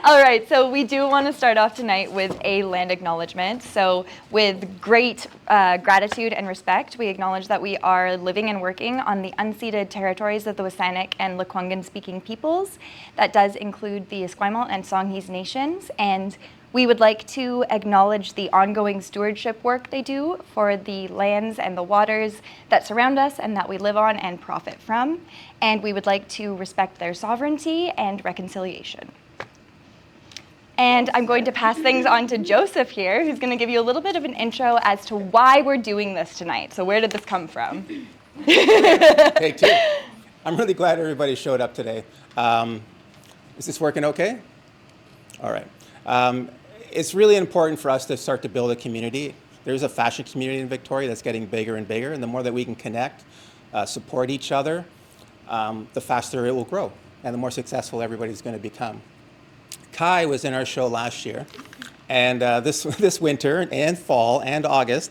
All right, so we do want to start off tonight with a land acknowledgement. So with great gratitude and respect, we acknowledge that we are living and working on the unceded territories of the Wassanic and Lekwungen-speaking peoples. That does include the Esquimalt and Songhees nations, and we would like to acknowledge the ongoing stewardship work they do for the lands and the waters that surround us and that we live on and profit from. And we would like to respect their sovereignty and reconciliation. And I'm going to pass things on to Joseph here, who's going to give you a little bit of an intro as to why we're doing this tonight. So where did this come from? Take two. I'm really glad everybody showed up today. Is this working okay? All right. It's really important for us to start to build a community. There's a fashion community in Victoria that's getting bigger and bigger, and the more that we can connect, support each other, the faster it will grow, and the more successful everybody's going to become. Kai was in our show last year, and this winter and fall and August,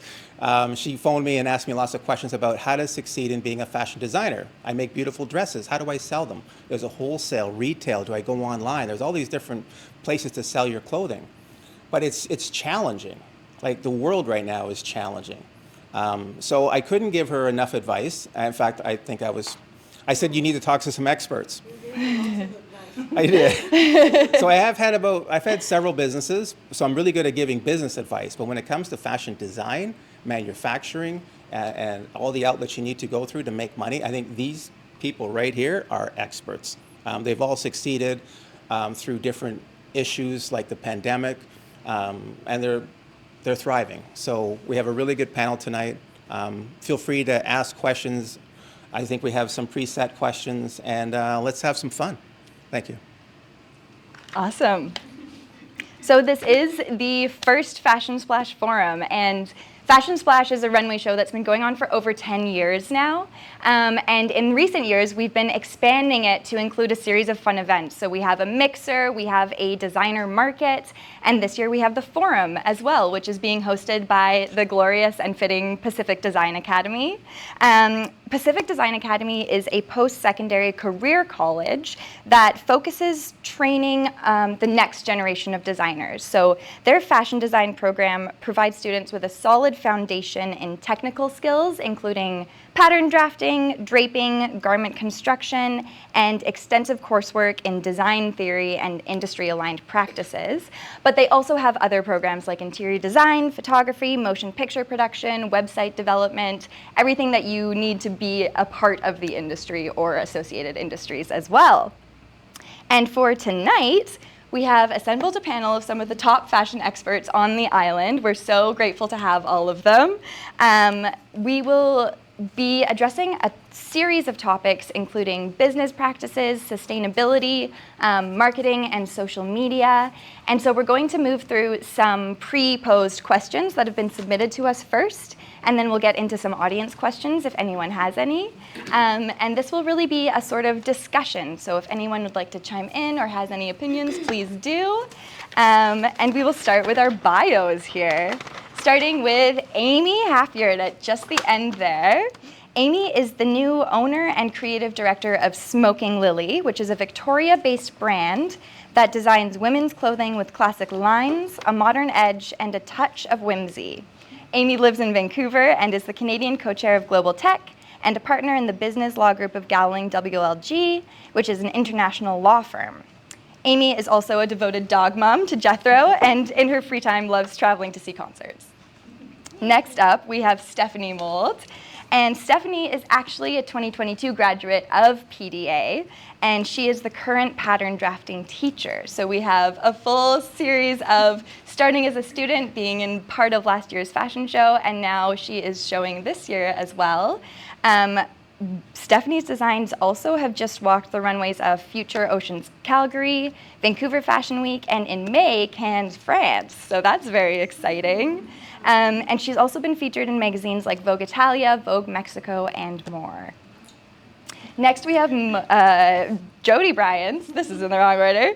she phoned me and asked me lots of questions about how to succeed in being a fashion designer. I make beautiful dresses. How do I sell them? There's a wholesale, retail. Do I go online? There's all these different places to sell your clothing. But it's challenging. Like, the world right now is challenging. So I couldn't give her enough advice. In fact, I said, you need to talk to some experts. I did. So I've had several businesses, so I'm really good at giving business advice. But when it comes to fashion design, manufacturing, and all the outlets you need to go through to make money, I think these people right here are experts. They've all succeeded through different issues like the pandemic, and they're thriving. So we have a really good panel tonight. Feel free to ask questions. I think we have some preset questions, and let's have some fun. Thank you. Awesome. So this is the first Fashion Splash Forum, and Fashion Splash is a runway show that's been going on for over 10 years now. And in recent years, we've been expanding it to include a series of fun events. So we have a mixer, we have a designer market, and this year we have the forum as well, which is being hosted by the glorious and fitting Pacific Design Academy. Pacific Design Academy is a post-secondary career college that focuses training the next generation of designers. So their fashion design program provides students with a solid foundation in technical skills, including pattern drafting, draping, garment construction, and extensive coursework in design theory and industry-aligned practices. But they also have other programs like interior design, photography, motion picture production, website development, everything that you need to be a part of the industry or associated industries as well. And for tonight, we have assembled a panel of some of the top fashion experts on the island. We're so grateful to have all of them. We will be addressing a series of topics, including business practices, sustainability, marketing, and social media. And so we're going to move through some pre-posed questions that have been submitted to us first, and then we'll get into some audience questions if anyone has any. And this will really be a sort of discussion. So if anyone would like to chime in or has any opinions, please do. And we will start with our bios here, starting with Aimee Halfyard at just the end there. Aimee is the new owner and creative director of Smoking Lily, which is a Victoria-based brand that designs women's clothing with classic lines, a modern edge, and a touch of whimsy. Aimee lives in Vancouver and is the Canadian co-chair of Global Tech and a partner in the business law group of Gowling WLG, which is an international law firm. Aimee is also a devoted dog mom to Jethro, and in her free time loves traveling to see concerts. Next up, we have Stephanie Mould. And Stephanie is actually a 2022 graduate of PDA, and she is the current pattern drafting teacher. So we have a full series of starting as a student, being in part of last year's fashion show, and now she is showing this year as well. Stephanie's designs also have just walked the runways of Future Oceans Calgary, Vancouver Fashion Week, and in May, Cannes, France. So that's very exciting. And she's also been featured in magazines like Vogue Italia, Vogue Mexico, and more. Next, we have Jodi Bryans. This is in the wrong order.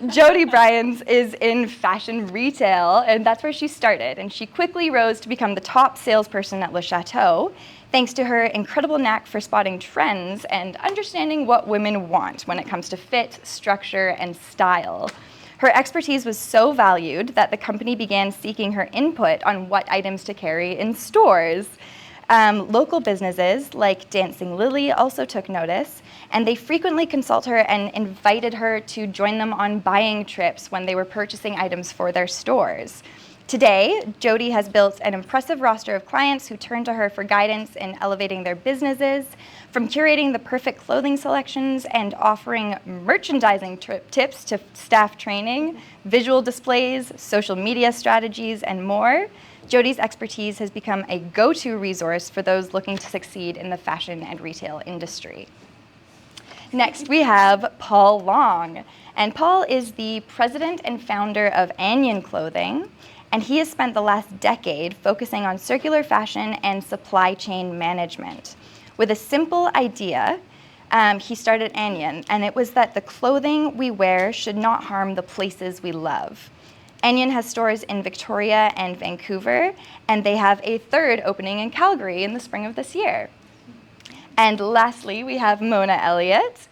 Jodi Bryans is in fashion retail, and that's where she started. And she quickly rose to become the top salesperson at Le Chateau, thanks to her incredible knack for spotting trends and understanding what women want when it comes to fit, structure, and style. Her expertise was so valued that the company began seeking her input on what items to carry in stores. Local businesses like Dancing Lily also took notice, and they frequently consult her and invited her to join them on buying trips when they were purchasing items for their stores. Today, Jodi has built an impressive roster of clients who turn to her for guidance in elevating their businesses, from curating the perfect clothing selections and offering merchandising tips to staff training, visual displays, social media strategies, and more. Jodi's expertise has become a go-to resource for those looking to succeed in the fashion and retail industry. Next, we have Paul Long. And Paul is the president and founder of Anian Clothing, and he has spent the last decade focusing on circular fashion and supply chain management. With a simple idea, he started Anian, and it was that the clothing we wear should not harm the places we love. Anian has stores in Victoria and Vancouver, and they have a third opening in Calgary in the spring of this year. And lastly, we have Mona Elliott.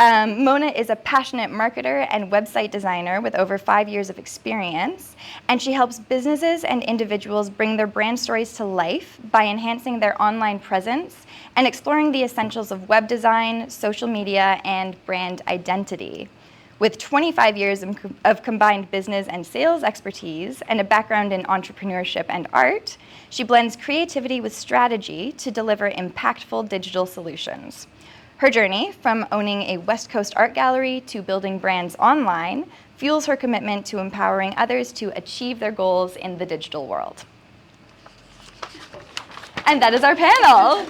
Mona is a passionate marketer and website designer with over 5 years of experience, and she helps businesses and individuals bring their brand stories to life by enhancing their online presence and exploring the essentials of web design, social media, and brand identity. With 25 years of combined business and sales expertise and a background in entrepreneurship and art, she blends creativity with strategy to deliver impactful digital solutions. Her journey, from owning a West Coast art gallery to building brands online, fuels her commitment to empowering others to achieve their goals in the digital world. And that is our panel.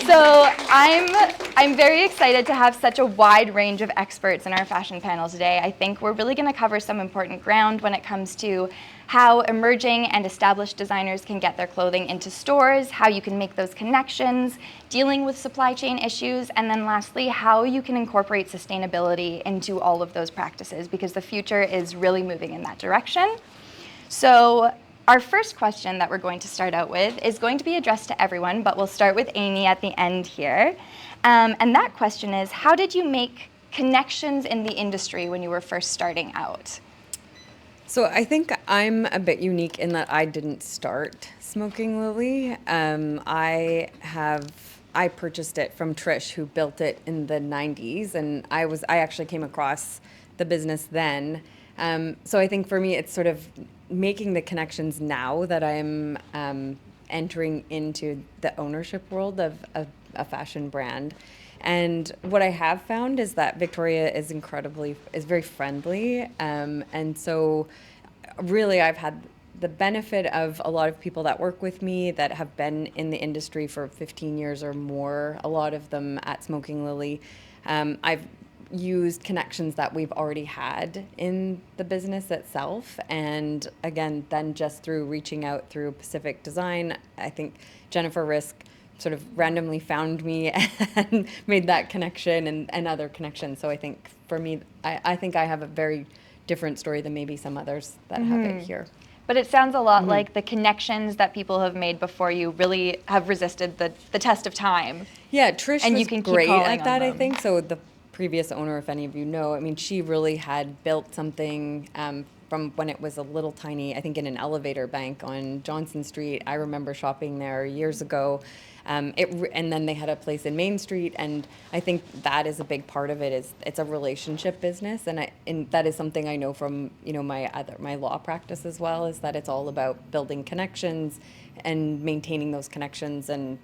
So I'm very excited to have such a wide range of experts in our fashion panel today. I think we're really going to cover some important ground when it comes to how emerging and established designers can get their clothing into stores, how you can make those connections, dealing with supply chain issues, and then lastly, how you can incorporate sustainability into all of those practices, because the future is really moving in that direction. So our first question that we're going to start out with is going to be addressed to everyone, but we'll start with Aimee at the end here. And that question is, how did you make connections in the industry when you were first starting out? So I think I'm a bit unique in that I didn't start Smoking Lily. I purchased it from Trish, who built it in the 90s, and I actually came across the business then. So I think for me, it's sort of making the connections now that I'm entering into the ownership world of a fashion brand. And what I have found is that Victoria is very friendly. And so really I've had the benefit of a lot of people that work with me that have been in the industry for 15 years or more, a lot of them at Smoking Lily. I've used connections that we've already had in the business itself. And again, then just through reaching out through Pacific Design, I think Jennifer Risk sort of randomly found me and made that connection and other connections. So I think for me, I think I have a very different story than maybe some others that have it here. But it sounds a lot like the connections that people have made before you really have resisted the test of time. Yeah, Trish and was you can great keep at that, I them. think. So the previous owner, if any of you know, I mean, she really had built something from when it was a little tiny, I think in an elevator bank on Johnson Street. I remember shopping there years ago. And then they had a place in Main Street, and I think that is a big part of it. Is it's a relationship business, and that is something I know from my law practice as well. Is that it's all about building connections and maintaining those connections, and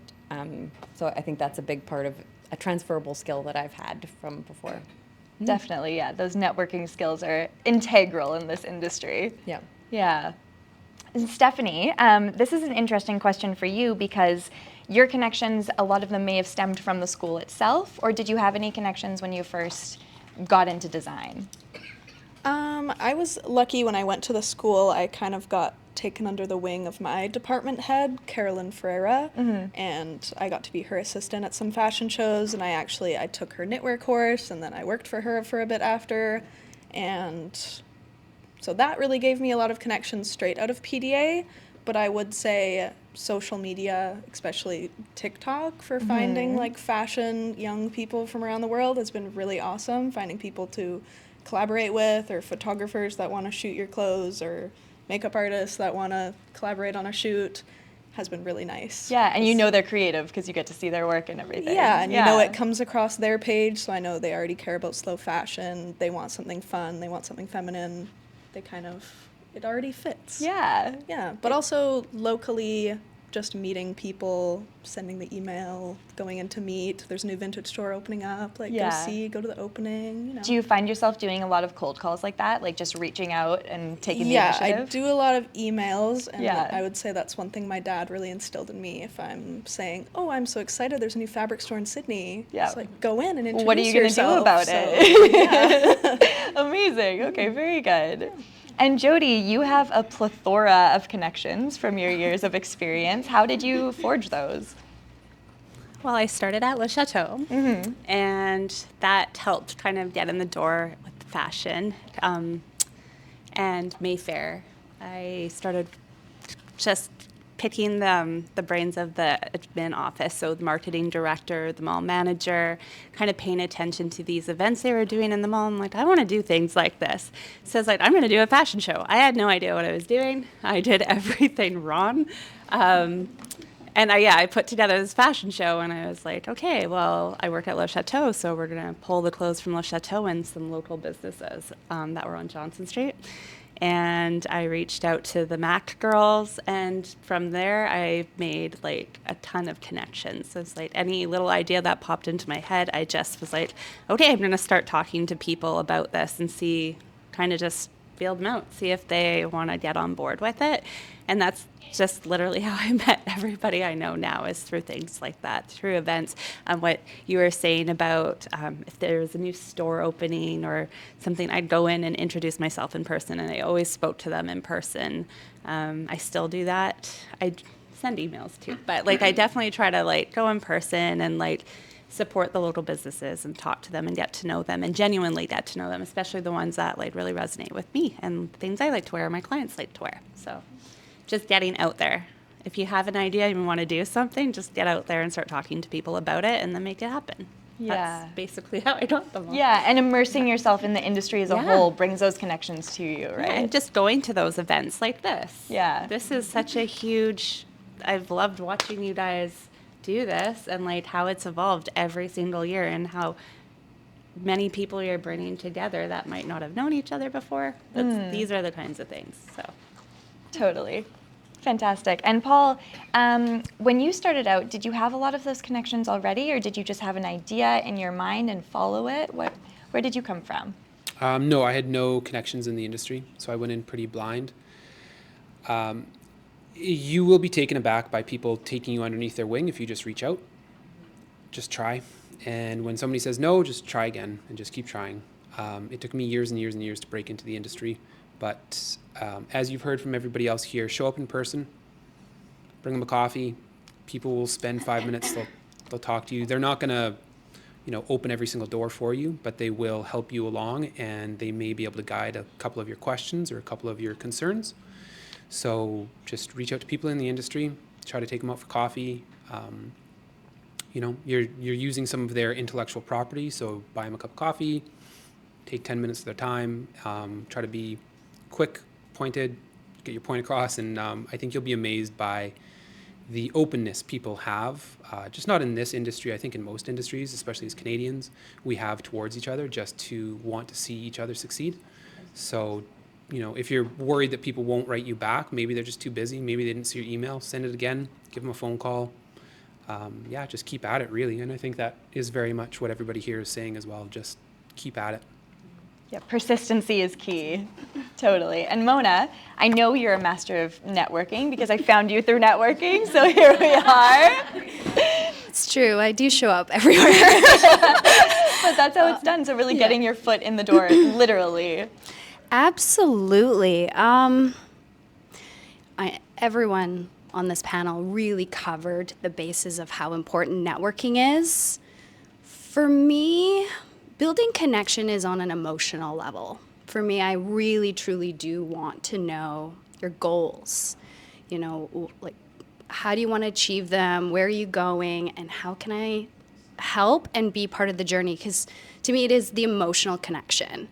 so I think that's a big part of a transferable skill that I've had from before. Definitely, yeah. Those networking skills are integral in this industry. Yeah. Yeah. And Stephanie, this is an interesting question for you because your connections, a lot of them may have stemmed from the school itself, or did you have any connections when you first got into design? I was lucky when I went to the school. I kind of got taken under the wing of my department head, Carolyn Ferreira, and I got to be her assistant at some fashion shows, and I took her knitwear course, and then I worked for her for a bit after, and so that really gave me a lot of connections straight out of PDA, but I would say social media, especially TikTok, for finding like fashion young people from around the world has been really awesome, finding people to collaborate with, or photographers that want to shoot your clothes, or makeup artists that want to collaborate on a shoot, has been really nice. Yeah, and you know they're creative because you get to see their work and everything. Yeah, and you know it comes across their page, so I know they already care about slow fashion. They want something fun. They want something feminine. They it already fits. Yeah. Yeah, but also locally, just meeting people, sending the email, going in to meet. There's a new vintage store opening up. Like, go to the opening, you know. Do you find yourself doing a lot of cold calls like that? Like just reaching out and taking the initiative? initiative? Yeah, I do a lot of emails, and Yeah. I would say that's one thing my dad really instilled in me. If I'm saying, oh, I'm so excited, there's a new fabric store in Sydney. Yeah. It's like, go in and introduce yourself. What are you going to do about it? Yeah. Amazing. Okay, very good. And Jodi, you have a plethora of connections from your years of experience. How did you forge those? Well, I started at Le Chateau, and that helped kind of get in the door with fashion. And Mayfair, I started just picking the brains of the admin office, so the marketing director, the mall manager, kind of paying attention to these events they were doing in the mall. I'm like, I want to do things like this. So it's like, I'm going to do a fashion show. I had no idea what I was doing. I did everything wrong. And I put together this fashion show, and I was like, okay, well, I work at Le Chateau, so we're going to pull the clothes from Le Chateau and some local businesses that were on Johnson Street. And I reached out to the Mac girls, and from there I made like a ton of connections. So it's like any little idea that popped into my head, I just was like, okay, I'm going to start talking to people about this and see, kind of just feel them out, see if they want to get on board with it. And that's just literally how I met everybody I know now, is through things like that, through events. What you were saying about if there was a new store opening or something, I'd go in and introduce myself in person, and I always spoke to them in person. I still do that. I send emails too, but like I definitely try to like go in person and like support the local businesses and talk to them and get to know them and genuinely get to know them, especially the ones that like really resonate with me and things I like to wear, my clients like to wear. So just getting out there. If you have an idea and you want to do something, just get out there and start talking to people about it and then make it happen. Yeah. That's basically how I got them all. Yeah, and immersing yourself in the industry as a whole brings those connections to you, right? Yeah, and just going to those events like this. Yeah. This is such a huge, I've loved watching you guys do this and like how it's evolved every single year and how many people you're bringing together that might not have known each other before. These are the kinds of things, so. Totally. Fantastic. And Paul, when you started out, did you have a lot of those connections already, or did you just have an idea in your mind and follow it? Where did you come from? No, I had no connections in the industry, so I went in pretty blind. You will be taken aback by people taking you underneath their wing if you just reach out. Just try. And when somebody says no, just try again and just keep trying. It took me years and years and years to break into the industry. But as you've heard from everybody else here, show up in person, bring them a coffee. People will spend 5 minutes, they'll talk to you. They're not going to, open every single door for you, but they will help you along, and they may be able to guide a couple of your questions or a couple of your concerns. So just reach out to people in the industry, try to take them out for coffee. You're using some of their intellectual property, so buy them a cup of coffee, take 10 minutes of their time, try to be quick, pointed, get your point across, and I think you'll be amazed by the openness people have, just not in this industry, I think in most industries, especially as Canadians, we have towards each other just to want to see each other succeed. So, if you're worried that people won't write you back, maybe they're just too busy, maybe they didn't see your email, send it again, give them a phone call. Just keep at it, really. And I think that is very much what everybody here is saying as well, just keep at it. Yeah, persistency is key. Totally. And Mona, I know you're a master of networking because I found you through networking, so here we are. It's true, I do show up everywhere. But that's how it's done, so really getting your foot in the door, literally. Absolutely. Everyone on this panel really covered the basis of how important networking is. For me, building connection is on an emotional level. For me, I really, truly do want to know your goals. Like, how do you want to achieve them? Where are you going? And how can I help and be part of the journey? Because to me, it is the emotional connection.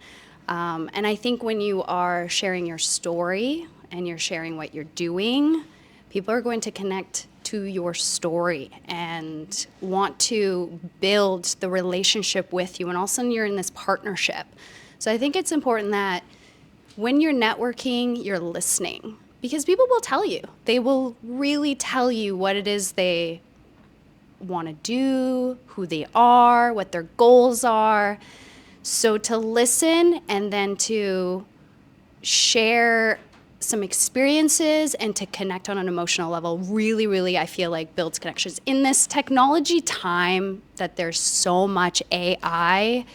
And I think when you are sharing your story and you're sharing what you're doing, people are going to connect to your story and want to build the relationship with you. And all of a sudden you're in this partnership. So I think it's important that when you're networking, you're listening, because people will tell you. They will really tell you what it is they want to do, who they are, what their goals are. So to listen and then to share some experiences and to connect on an emotional level really, really, I feel like builds connections. In this technology time that there's so much AI,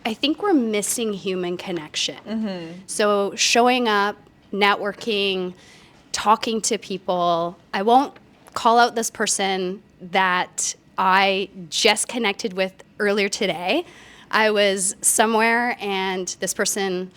I think we're missing human connection. So showing up, networking, talking to people. I won't call out this person that I just connected with earlier today. I was somewhere and this person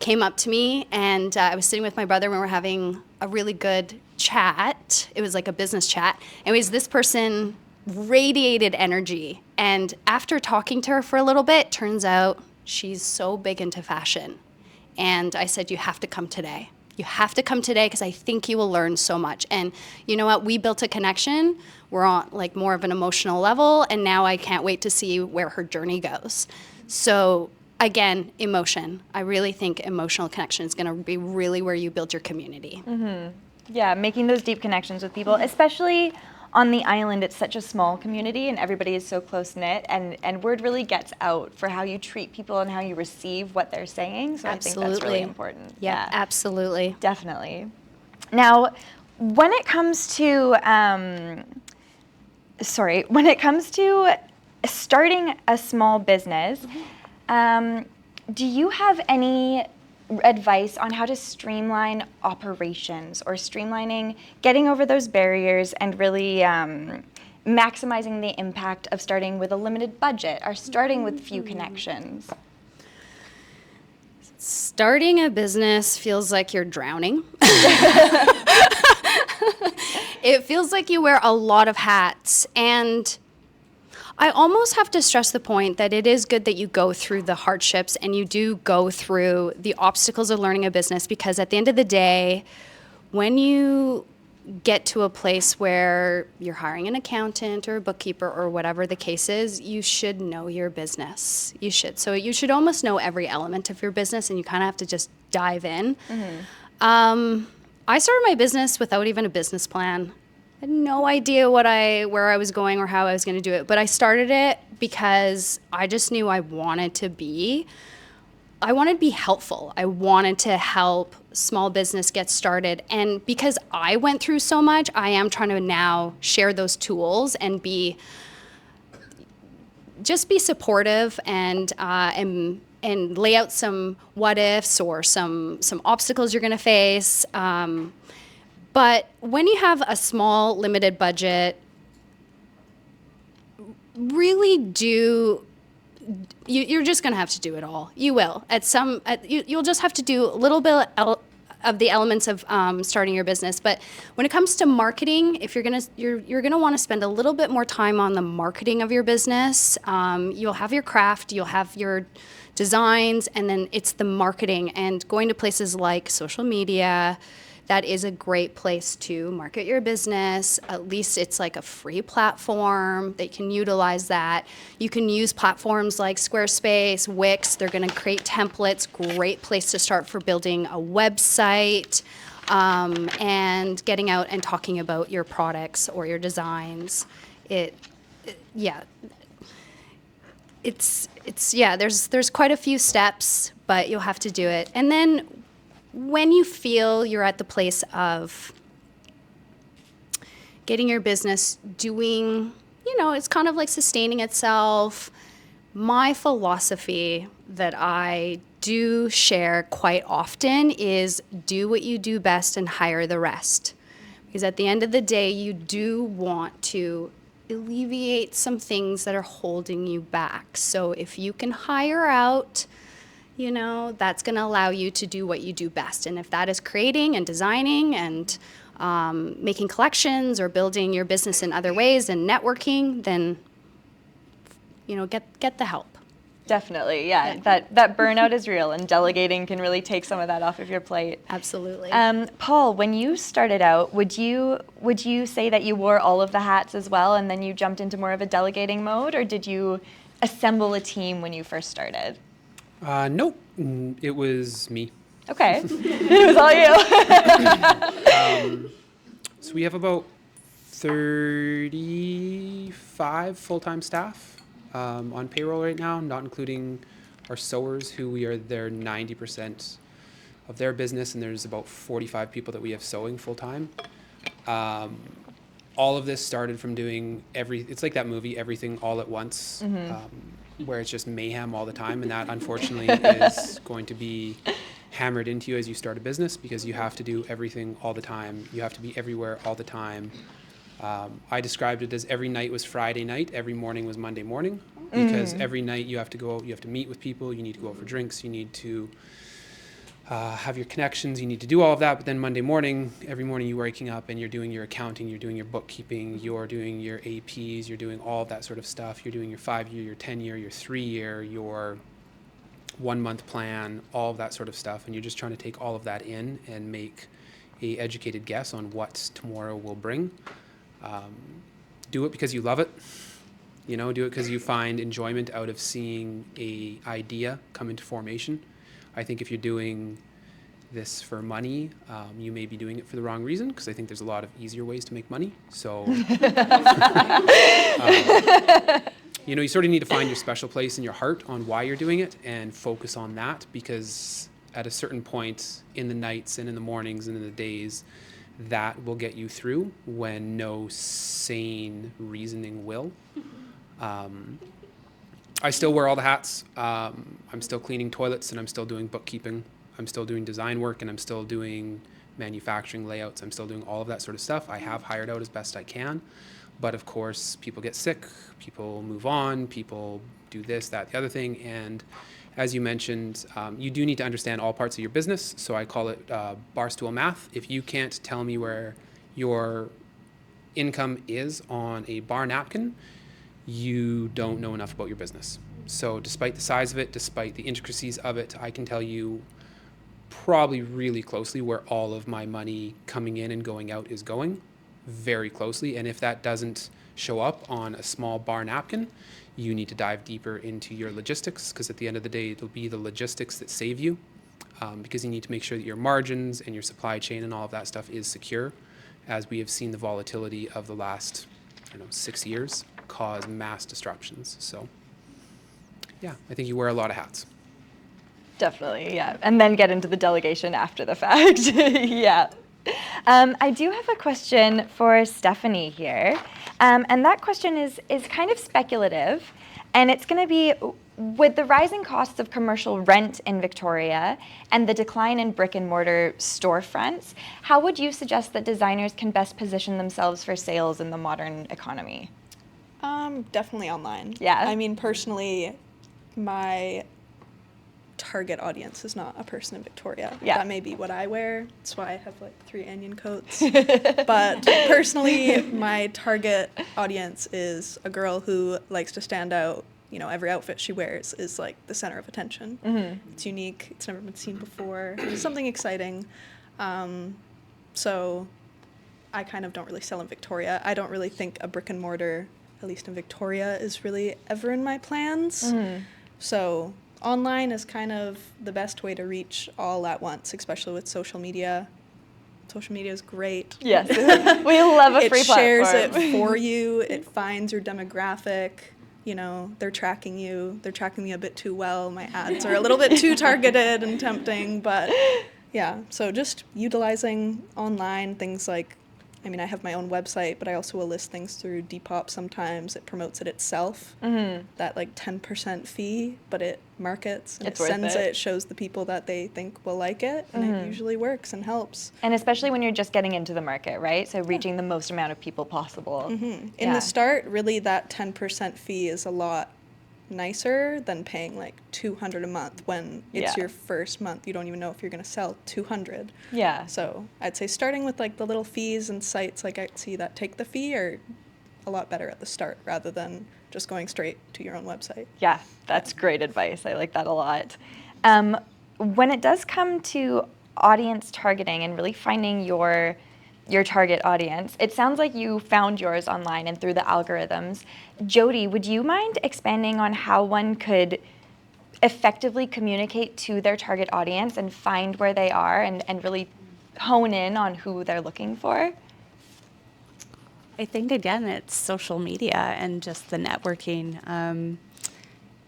came up to me, and I was sitting with my brother and we were having a really good chat. It was like a business chat. Anyways, this person radiated energy. And after talking to her for a little bit, turns out she's so big into fashion. And I said, you have to come today. You have to come today because I think you will learn so much. And you know what? We built a connection. We're on like more of an emotional level. And now I can't wait to see where her journey goes. So again, emotion. I really think emotional connection is going to be really where you build your community. Yeah, making those deep connections with people, especially on the island. It's such a small community and everybody is so close-knit, and word really gets out for how you treat people and how you receive what they're saying. So I think that's really important. Yeah, absolutely. Definitely. Now, when it comes to, when it comes to starting a small business, do you have any advice on how to streamline operations or streamlining, getting over those barriers and really maximizing the impact of starting with a limited budget or starting with few connections? Starting a business feels like you're drowning. It feels like you wear a lot of hats, and I almost have to stress the point that it is good that you go through the hardships and you do go through the obstacles of learning a business, because at the end of the day, when you get to a place where you're hiring an accountant or a bookkeeper or whatever the case is, you should know your business. You should. So you should almost know every element of your business, and you kind of have to just dive in. I started my business without even a business plan. I had no idea where I was going or how I was going to do it, but I started it because I just knew I wanted to be helpful. I wanted to help small business get started. And because I went through so much, I am trying to now share those tools and be supportive and lay out some what ifs or some obstacles you're going to face. But when you have a small, limited budget, really you're just going to have to do it all. You will. You'll just have to do a little bit of the elements of starting your business. But when it comes to marketing, if you're gonna want to spend a little bit more time on the marketing of your business, you'll have your craft, you'll have your designs, and then it's the marketing and going to places like social media. That is a great place to market your business. At least it's like a free platform. They can utilize that. You can use platforms like Squarespace, Wix. They're going to create templates. Great place to start for building a website and getting out and talking about your products or your designs. There's quite a few steps, but you'll have to do it. And then when you feel you're at the place of getting your business doing, it's kind of like sustaining itself, my philosophy that I do share quite often is do what you do best and hire the rest. Because at the end of the day, you do want to alleviate some things that are holding you back. So if you can hire out, that's going to allow you to do what you do best. And if that is creating and designing and making collections or building your business in other ways and networking, then, get the help. Definitely, yeah. That burnout is real, and delegating can really take some of that off of your plate. Absolutely. Paul, when you started out, would you say that you wore all of the hats as well, and then you jumped into more of a delegating mode, or did you assemble a team when you first started? Nope, it was me. Okay, it was all you. So we have about 35 full-time staff on payroll right now, not including our sewers, who we are their 90% of their business, and there's about 45 people that we have sewing full-time. All of this started from doing it's like that movie, Everything All at Once, where it's just mayhem all the time, and that unfortunately is going to be hammered into you as you start a business, because you have to do everything all the time. You have to be everywhere all the time. I described it as every night was Friday night, every morning was Monday morning, because every night you have to go out, you have to meet with people, you need to go out for drinks, you need to have your connections, you need to do all of that. But then Monday morning, every morning you're waking up and you're doing your accounting, you're doing your bookkeeping, you're doing your APs, you're doing all of that sort of stuff. You're doing your 5-year, your 10-year, your 3-year, your 1-month plan, all of that sort of stuff. And you're just trying to take all of that in and make a educated guess on what tomorrow will bring. Do it because you love it. Do it because you find enjoyment out of seeing a idea come into formation. I think if you're doing this for money, you may be doing it for the wrong reason, because I think there's a lot of easier ways to make money. So, you sort of need to find your special place in your heart on why you're doing it and focus on that, because at a certain point in the nights and in the mornings and in the days, that will get you through when no sane reasoning will. I still wear all the hats. I'm still cleaning toilets, and I'm still doing bookkeeping. I'm still doing design work, and I'm still doing manufacturing layouts. I'm still doing all of that sort of stuff. I have hired out as best I can. But of course, people get sick, people move on, people do this, that, the other thing. And as you mentioned, you do need to understand all parts of your business. So I call it barstool math. If you can't tell me where your income is on a bar napkin, you don't know enough about your business. So despite the size of it, despite the intricacies of it, I can tell you probably really closely where all of my money coming in and going out is going, very closely. And if that doesn't show up on a small bar napkin, you need to dive deeper into your logistics, because at the end of the day, it'll be the logistics that save you, because you need to make sure that your margins and your supply chain and all of that stuff is secure, as we have seen the volatility of the last 6 years cause mass disruptions. So yeah, I think you wear a lot of hats. Definitely, yeah. And then get into the delegation after the fact. Yeah. I do have a question for Stephanie here. And that question is kind of speculative. And it's going to be, with the rising costs of commercial rent in Victoria and the decline in brick and mortar storefronts, how would you suggest that designers can best position themselves for sales in the modern economy? Definitely online. Yeah. I mean, personally, my target audience is not a person in Victoria. Yeah. That may be what I wear. That's why I have 3 Anian coats. But personally, my target audience is a girl who likes to stand out. Every outfit she wears is the center of attention. Mm-hmm. It's unique. It's never been seen before. Something exciting. So I kind of don't really sell in Victoria. I don't really think a brick and mortar, at least in Victoria, is really ever in my plans. Mm-hmm. So online is kind of the best way to reach all at once, especially with social media. Social media is great. Yes, we love a free platform. It shares it for you. It finds your demographic. They're tracking you. They're tracking me a bit too well. My ads are a little bit too targeted and tempting, but yeah. So just utilizing online things I have my own website, but I also will list things through Depop sometimes. It promotes it itself, that 10% fee, but it markets and it sends it, shows the people that they think will like it, and it usually works and helps. And especially when you're just getting into the market, right? So reaching the most amount of people possible. Mm-hmm. In the start, really that 10% fee is a lot nicer than paying $200 a month when it's your first month. You don't even know if you're going to sell 200. Yeah. So I'd say starting with the little fees and sites like Etsy that take the fee are a lot better at the start rather than just going straight to your own website. Yeah, that's great advice. I like that a lot. When it does come to audience targeting and really finding your target audience, it sounds like you found yours online and through the algorithms. Jodi, would you mind expanding on how one could effectively communicate to their target audience and find where they are and really hone in on who they're looking for? I think, again, it's social media and just the networking.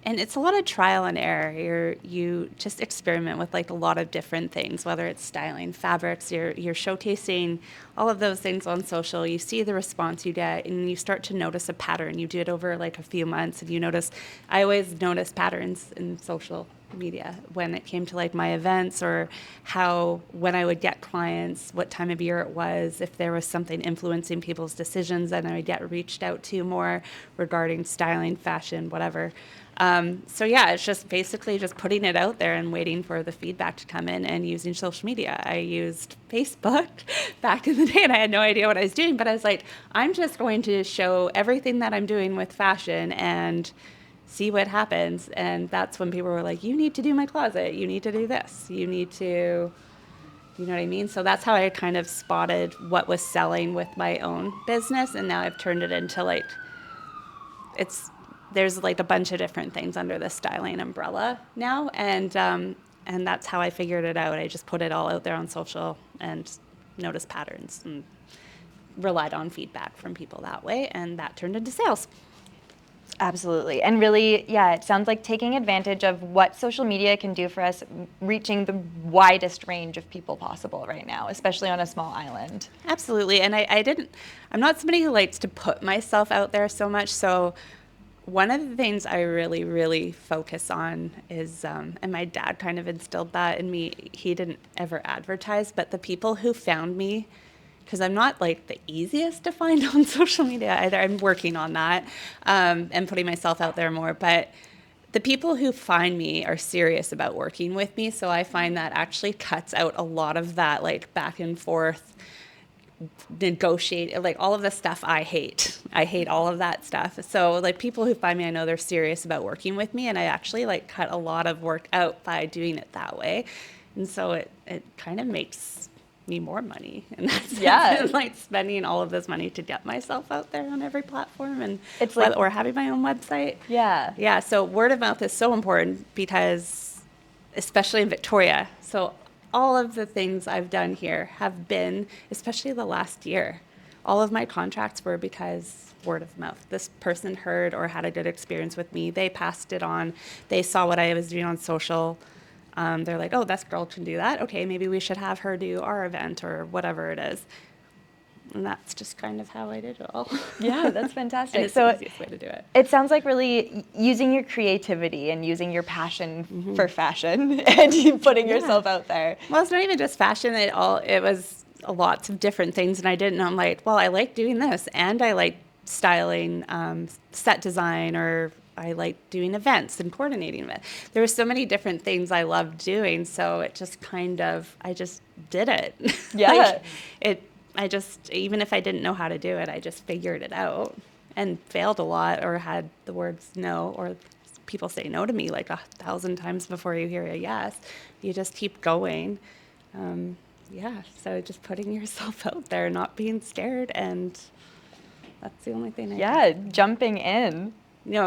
And it's a lot of trial and error. You just experiment with like a lot of different things, whether it's styling, fabrics, you're showcasing all of those things on social. You see the response you get and you start to notice a pattern. You do it over like a few months and you notice, I always notice patterns in social media when it came to like my events or when I would get clients, what time of year it was, if there was something influencing people's decisions, then I would get reached out to more regarding styling, fashion, whatever. So yeah, it's just basically just putting it out there and waiting for the feedback to come in and using social media. I used Facebook back in the day and I had no idea what I was doing, but I was like, I'm just going to show everything that I'm doing with fashion and see what happens. And that's when people were like, you need to do my closet. You need to do this. You need to, you know what I mean? So that's how I kind of spotted what was selling with my own business. And now I've turned it into like, there's like a bunch of different things under the styling umbrella now. And that's how I figured it out. I just put it all out there on social and noticed patterns and relied on feedback from people that way. And that turned into sales. Absolutely. And really, yeah, it sounds like taking advantage of what social media can do for us, reaching the widest range of people possible right now, especially on a small island. Absolutely. And I'm not somebody who likes to put myself out there so much. So one of the things I really, really focus on is, and my dad kind of instilled that in me, he didn't ever advertise, but the people who found me, because I'm not like the easiest to find on social media either. I'm working on that and putting myself out there more. But the people who find me are serious about working with me. So I find that actually cuts out a lot of that like back and forth, negotiate, like all of the stuff I hate. I hate all of that stuff. So like people who find me, I know they're serious about working with me. And I actually like cut a lot of work out by doing it that way. And so it kind of makes me more money, and that's like spending all of this money to get myself out there on every platform and it's like, or having my own website. Yeah. So word of mouth is so important because, especially in Victoria. So all of the things I've done here have been, especially the last year, all of my contracts were because word of mouth. This person heard or had a good experience with me. They passed it on. They saw what I was doing on social. They're like, oh, that girl can do that. Okay, maybe we should have her do our event or whatever it is. And that's just kind of how I did it all. Yeah, that's fantastic. And it's so the easiest way to do it. It sounds like really using your creativity and using your passion for fashion and putting yourself out there. Well, it's not even just fashion. It was lots of different things. And I didn't know, I'm like, well, I like doing this. And I like styling, set design, or I like doing events and coordinating events. There were so many different things I loved doing, so it just kind of, I just did it. Yeah. Even if I didn't know how to do it, I just figured it out and failed a lot or had the words no, or people say no to me like 1,000 times before you hear a yes. You just keep going. So just putting yourself out there, not being scared, and that's the only thing I do. Jumping in.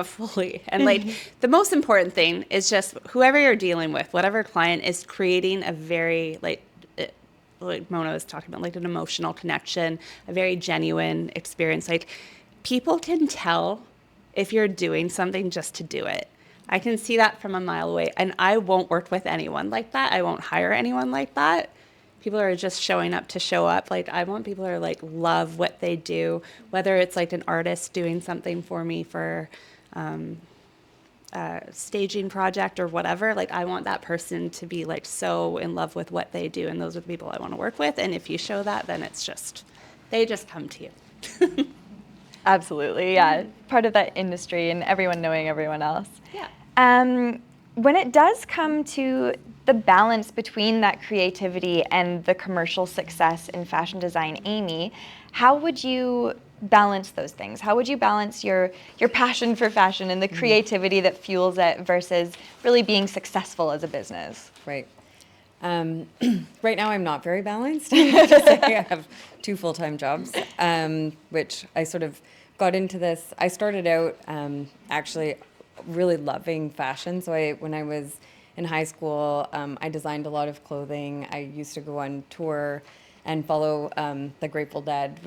Fully. And like the most important thing is just whoever you're dealing with, whatever client, is creating a very like Mona was talking about, like an emotional connection, a very genuine experience. Like people can tell if you're doing something just to do it. I can see that from a mile away, and I won't work with anyone like that. I won't hire anyone like that. People are just showing up to show up. Like I want people who like love what they do, whether it's like an artist doing something for me for a staging project or whatever. Like I want that person to be like so in love with what they do, and those are the people I want to work with. And if you show that, then they just come to you. Absolutely, yeah. Part of that industry and everyone knowing everyone else. Yeah. When it does come to the balance between that creativity and the commercial success in fashion design, Aimee, how would you balance those things? How would you balance your passion for fashion and the creativity that fuels it versus really being successful as a business? Right. Right now, I'm not very balanced. I have 2 full-time jobs, which I sort of got into this. I started out actually really loving fashion. So when I was in high school, I designed a lot of clothing. I used to go on tour and follow the Grateful Dead,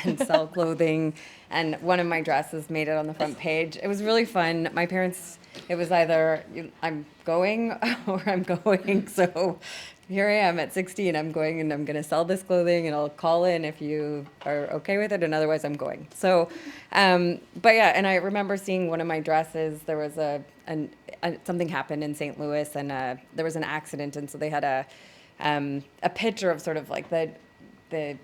and sell clothing. And one of my dresses made it on the front page. It was really fun. My parents, it was either I'm going or I'm going. So here I am at 16. I'm going and I'm going to sell this clothing, and I'll call in if you are okay with it, and otherwise I'm going. So, but yeah, and I remember seeing one of my dresses. There was something happened in St. Louis, and there was an accident, and so they had a picture of sort of like the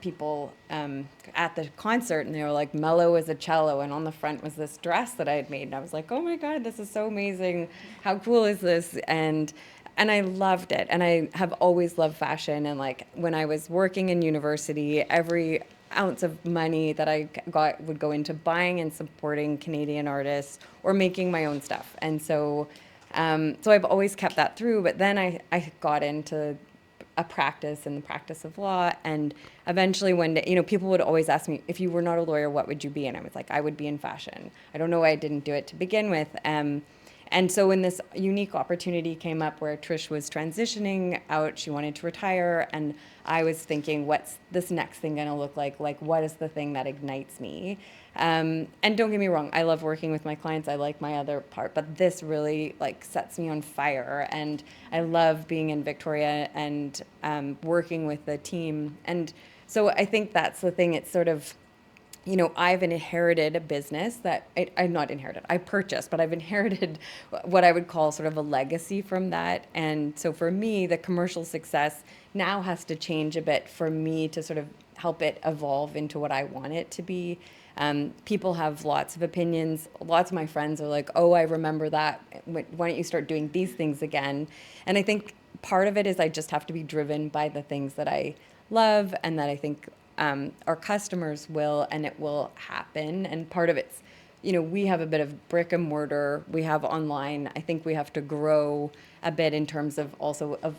people at the concert, and they were like mellow as a cello, and on the front was this dress that I had made, and I was like, oh my God, this is so amazing. How cool is this? And I loved it, and I have always loved fashion. And like when I was working in university, every ounce of money that I got would go into buying and supporting Canadian artists or making my own stuff. And so I've always kept that through. But then I got into a practice in the practice of law, and eventually one day, people would always ask me, if you were not a lawyer, what would you be? And I was like, I would be in fashion. I don't know why I didn't do it to begin with. And so when this unique opportunity came up where Trish was transitioning out, she wanted to retire, and I was thinking, what's this next thing going to look like? Like, what is the thing that ignites me? And don't get me wrong, I love working with my clients. I like my other part, but this really like sets me on fire. And I love being in Victoria and working with the team. And so I think that's the thing. It's sort of, I've inherited a business that I purchased, but I've inherited what I would call sort of a legacy from that. And so for me, the commercial success now has to change a bit for me to sort of help it evolve into what I want it to be. People have lots of opinions. Lots of my friends are like, oh, I remember that. Why don't you start doing these things again? And I think part of it is I just have to be driven by the things that I love and that I think our customers will, and it will happen. And part of it's, we have a bit of brick and mortar. We have online. I think we have to grow a bit in terms of also of,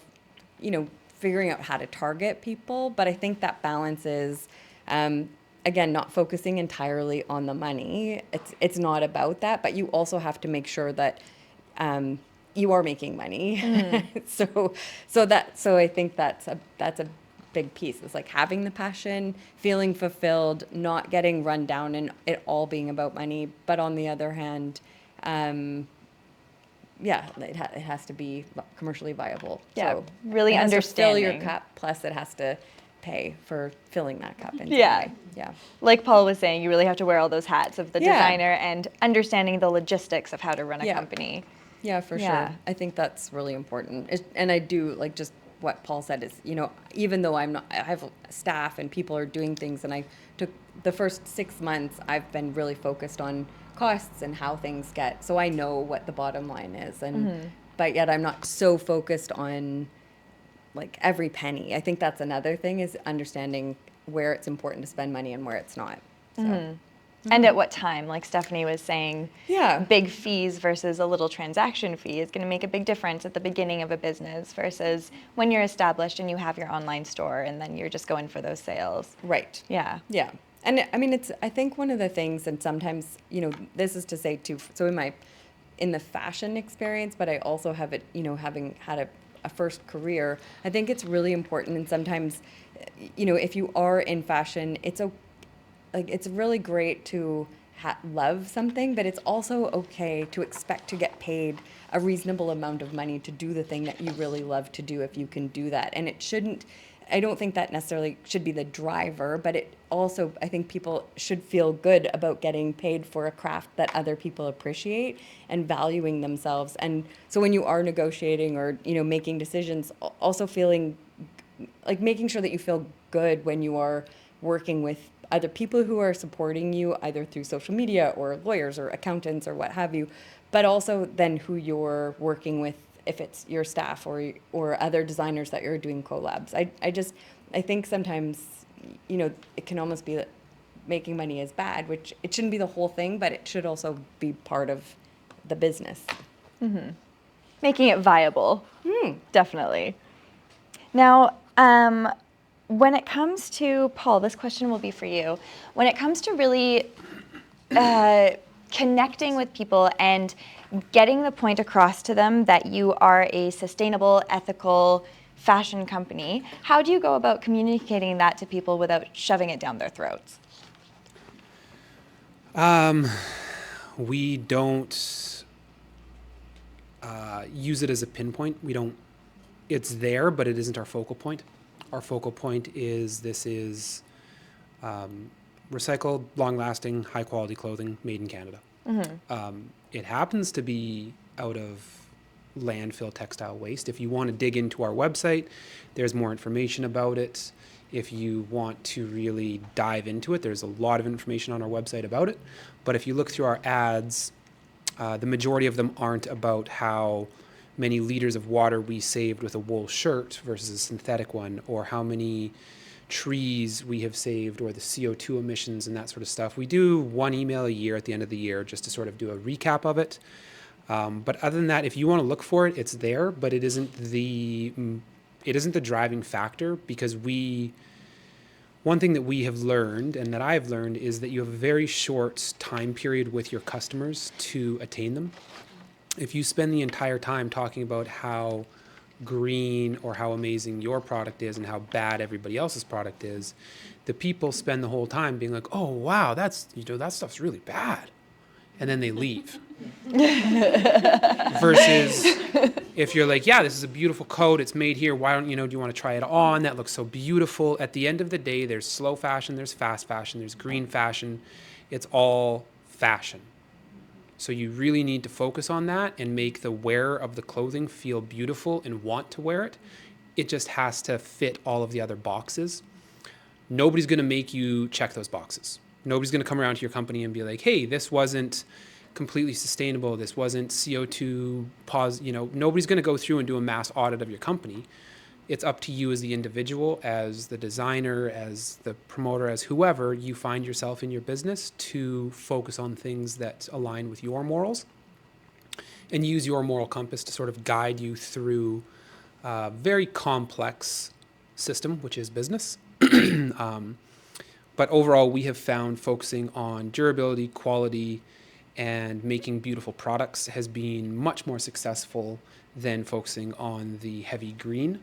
figuring out how to target people. But I think that balance is, again, not focusing entirely on the money. It's not about that, but you also have to make sure that you are making money. So I think that's a big piece. It's like having the passion, feeling fulfilled, not getting run down, and it all being about money. But on the other hand, it has to be commercially viable. Yeah, so really it has understanding. to fill your cup, plus it has to pay for filling that cup. In some Yeah. way. Yeah. Like Paul was saying, you really have to wear all those hats of the Yeah. designer and understanding the logistics of how to run a Yeah. company. Yeah, for Yeah. sure. I think that's really important. And I do, like, just what Paul said is, even though I have staff and people are doing things, and I took the first 6 months, I've been really focused on costs and how things get, so I know what the bottom line is. And but yet I'm not so focused on like every penny. I think that's another thing, is understanding where it's important to spend money and where it's not. So. And at what time, like Stephanie was saying, Yeah. big fees versus a little transaction fee is going to make a big difference at the beginning of a business versus when you're established and you have your online store and then you're just going for those sales. Right. Yeah. Yeah. And I mean, I think one of the things, and sometimes, this is to say too, so in the fashion experience, but I also have it, having had a first career, I think it's really important. And sometimes, if you are in fashion, it's really great to love something, but it's also okay to expect to get paid a reasonable amount of money to do the thing that you really love to do, if you can do that. And I don't think that necessarily should be the driver, but it also, I think people should feel good about getting paid for a craft that other people appreciate and valuing themselves. And so when you are negotiating or, making decisions, also feeling like making sure that you feel good when you are working with other people who are supporting you either through social media or lawyers or accountants or what have you, but also then who you're working with, if it's your staff or other designers that you're doing collabs. I think sometimes, it can almost be making money is bad, which it shouldn't be the whole thing, but it should also be part of the business. Making it viable. Definitely. Now, when it comes to, Paul, this question will be for you. When it comes to really connecting with people and getting the point across to them that you are a sustainable, ethical fashion company, how do you go about communicating that to people without shoving it down their throats? We don't use it as a pinpoint. We don't. It's there, but it isn't our focal point. Our focal point is this is recycled, long-lasting, high-quality clothing made in Canada. It happens to be out of landfill textile waste. If you want to dig into our website, there's more information about it. If you want to really dive into it, there's a lot of information on our website about it. But if you look through our ads, the majority of them aren't about how many liters of water we saved with a wool shirt versus a synthetic one, or how many trees we have saved, or the CO2 emissions and that sort of stuff. We do one email a year at the end of the year just to sort of do a recap of it. But other than that, if you want to look for it, it's there, but it isn't the driving factor, because one thing that we have learned and that I've learned is that you have a very short time period with your customers to attain them. If you spend the entire time talking about how green or how amazing your product is and how bad everybody else's product is, the people spend the whole time being like, oh wow, that stuff's really bad, and then they leave. Versus if you're like, yeah, this is a beautiful coat, it's made here, why don't do you want to try it on, that looks so beautiful. At the end of the day, there's slow fashion, there's fast fashion, there's green fashion. It's all fashion. So you really need to focus on that and make the wearer of the clothing feel beautiful and want to wear it. It just has to fit all of the other boxes. Nobody's going to make you check those boxes. Nobody's going to come around to your company and be like, hey, this wasn't completely sustainable, this wasn't CO2 nobody's going to go through and do a mass audit of your company. It's up to you as the individual, as the designer, as the promoter, as whoever you find yourself in your business, to focus on things that align with your morals and use your moral compass to sort of guide you through a very complex system, which is business. But overall, we have found focusing on durability, quality, and making beautiful products has been much more successful than focusing on the heavy green.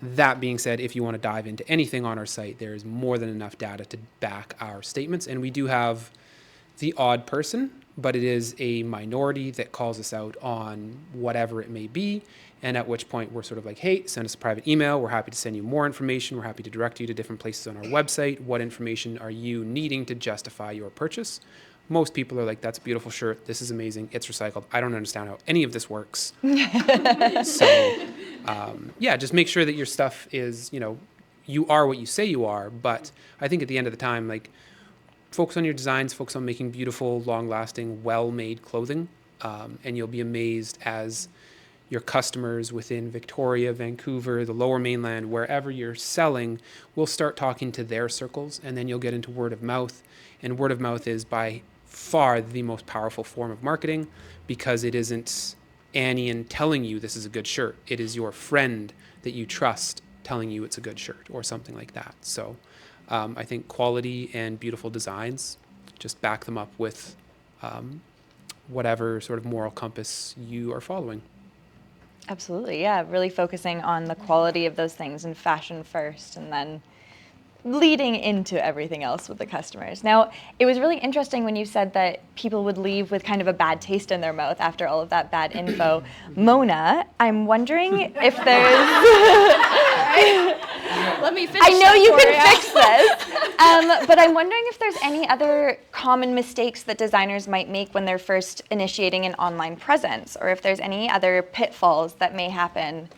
That being said, if you want to dive into anything on our site, there is more than enough data to back our statements. And we do have the odd person, but it is a minority that calls us out on whatever it may be. And at which point we're sort of like, hey, send us a private email. We're happy to send you more information. We're happy to direct you to different places on our website. What information are you needing to justify your purchase? Most people are like, that's a beautiful shirt. This is amazing. It's recycled. I don't understand how any of this works. So, just make sure that your stuff is, you are what you say you are. But I think at the end of the time, like, focus on your designs, focus on making beautiful, long-lasting, well-made clothing. And you'll be amazed as your customers within Victoria, Vancouver, the Lower Mainland, wherever you're selling, will start talking to their circles, and then you'll get into word of mouth. And word of mouth is by far the most powerful form of marketing, because it isn't Anian telling you this is a good shirt. It is your friend that you trust telling you it's a good shirt or something like that. So I think quality and beautiful designs, just back them up with whatever sort of moral compass you are following. Absolutely, yeah. Really focusing on the quality of those things and fashion first, and then leading into everything else with the customers. Now, it was really interesting when you said that people would leave with kind of a bad taste in their mouth after all of that bad info. Mona, I'm wondering if there's... Let me finish. I know you can fix this, but I'm wondering if there's any other common mistakes that designers might make when they're first initiating an online presence, or if there's any other pitfalls that may happen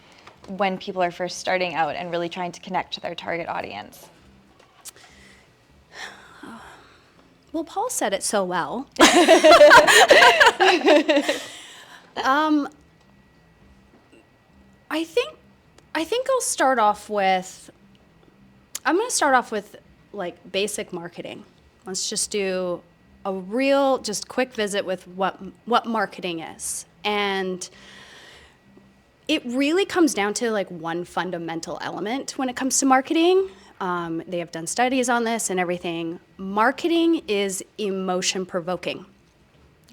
when people are first starting out and really trying to connect to their target audience. Well, Paul said it so well. I think I'll start off with, I'm going to start off with like basic marketing. Let's just do a real, just quick visit with what marketing is. And it really comes down to like one fundamental element when it comes to marketing. They have done studies on this and everything. Marketing is emotion provoking.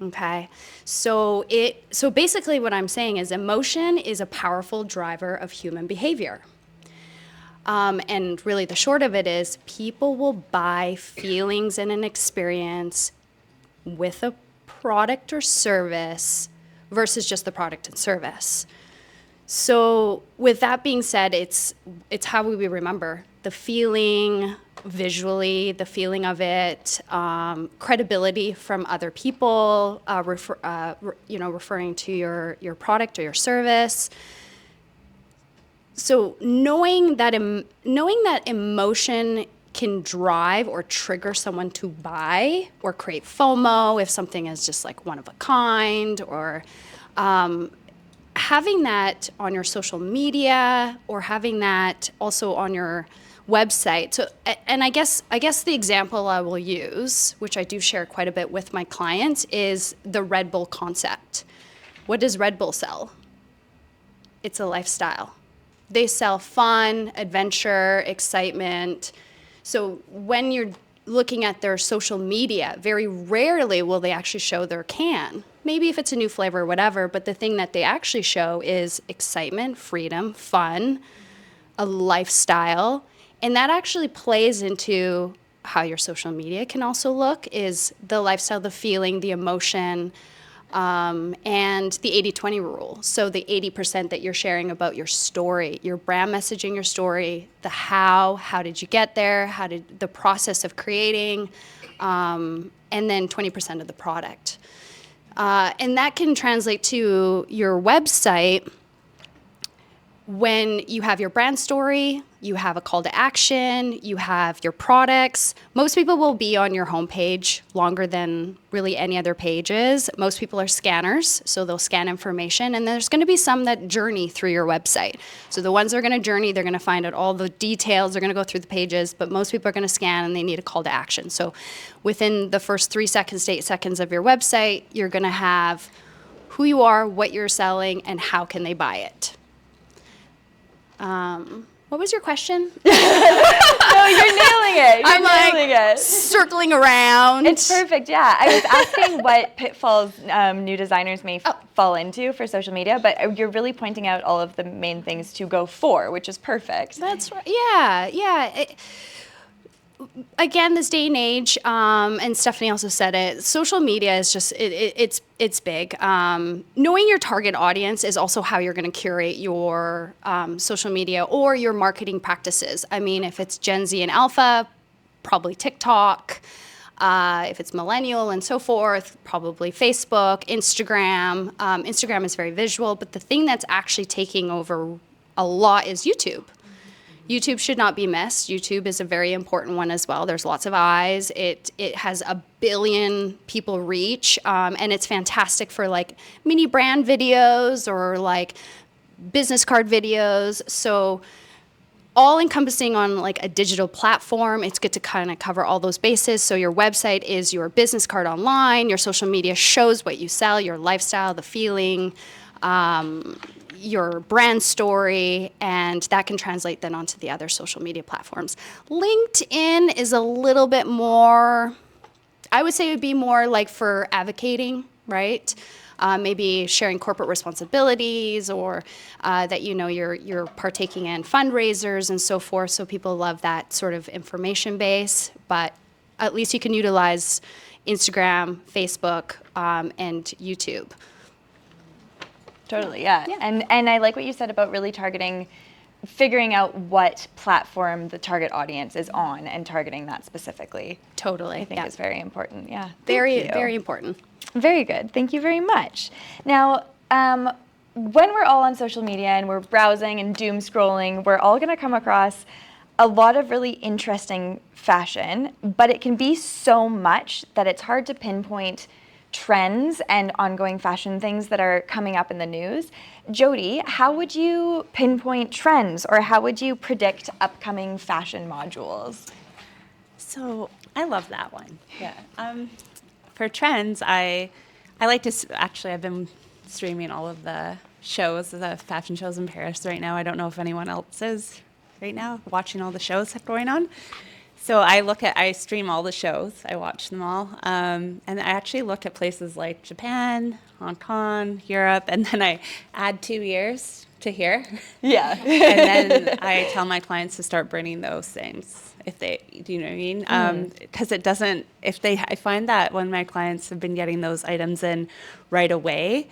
Okay, so basically what I'm saying is emotion is a powerful driver of human behavior. And really the short of it is people will buy feelings and an experience with a product or service versus just the product and service. So with that being said, it's how we remember the feeling visually, the feeling of it, credibility from other people, referring to your product or your service. So knowing that emotion can drive or trigger someone to buy or create FOMO if something is just like one of a kind, or having that on your social media or having that also on your website. So, and I guess the example I will use, which I do share quite a bit with my clients, is the Red Bull concept. What does Red Bull sell? It's a lifestyle. They sell fun, adventure, excitement. So when you're looking at their social media, very rarely will they actually show their can. Maybe if it's a new flavor or whatever, but the thing that they actually show is excitement, freedom, fun, a lifestyle. And that actually plays into how your social media can also look, is the lifestyle, the feeling, the emotion, and the 80-20 rule. So the 80% that you're sharing about your story, your brand messaging, your story, the how did you get there, how did the process of creating, and then 20% of the product. And that can translate to your website. When you have your brand story, you have a call to action, you have your products. Most people will be on your homepage longer than really any other pages. Most people are scanners, so they'll scan information, and there's going to be some that journey through your website. So the ones that are going to journey, they're going to find out all the details, they're going to go through the pages, but most people are going to scan and they need a call to action. So within the first 3 seconds to 8 seconds of your website, you're going to have who you are, what you're selling, and how can they buy it. What was your question? No, you're nailing it. You're nailing it. Circling around. It's perfect, yeah. I was asking what pitfalls new designers may fall into for social media, but you're really pointing out all of the main things to go for, which is perfect. That's right. Yeah. Again, this day and age, and Stephanie also said it, social media is just, it's big. Knowing your target audience is also how you're going to curate your social media or your marketing practices. I mean, if it's Gen Z and Alpha, probably TikTok. If it's millennial and so forth, probably Facebook, Instagram. Instagram is very visual, but the thing that's actually taking over a lot is YouTube. YouTube should not be missed. YouTube is a very important one as well. There's lots of eyes. It has 1 billion people reach, and it's fantastic for like mini brand videos or like business card videos. So all encompassing on like a digital platform, it's good to kind of cover all those bases. So your website is your business card online. Your social media shows what you sell, your lifestyle, the feeling, your brand story, and that can translate then onto the other social media platforms. LinkedIn is a little bit more, I would say it would be more like for advocating, right? Maybe sharing corporate responsibilities, or that you're partaking in fundraisers and so forth. So people love that sort of information base, but at least you can utilize Instagram, Facebook, and YouTube. Totally, yeah. And I like what you said about really figuring out what platform the target audience is on and targeting that specifically. Totally. I think is very important, yeah. Very important. Very good. Thank you very much. Now, when we're all on social media and we're browsing and doom scrolling, we're all going to come across a lot of really interesting fashion, but it can be so much that it's hard to pinpoint trends and ongoing fashion things that are coming up in the news. Jodi, how would you pinpoint trends, or how would you predict upcoming fashion modules? So I love that one. Yeah. For trends, I like to actually. I've been streaming all of the shows, the fashion shows in Paris right now. I don't know if anyone else is right now watching all the shows going on. So I stream all the shows. I watch them all, and I actually look at places like Japan, Hong Kong, Europe, and then I add 2 years to here. Yeah. And then I tell my clients to start bringing those things if they, do you know what I mean? Because it doesn't, I find that when my clients have been getting those items in right away,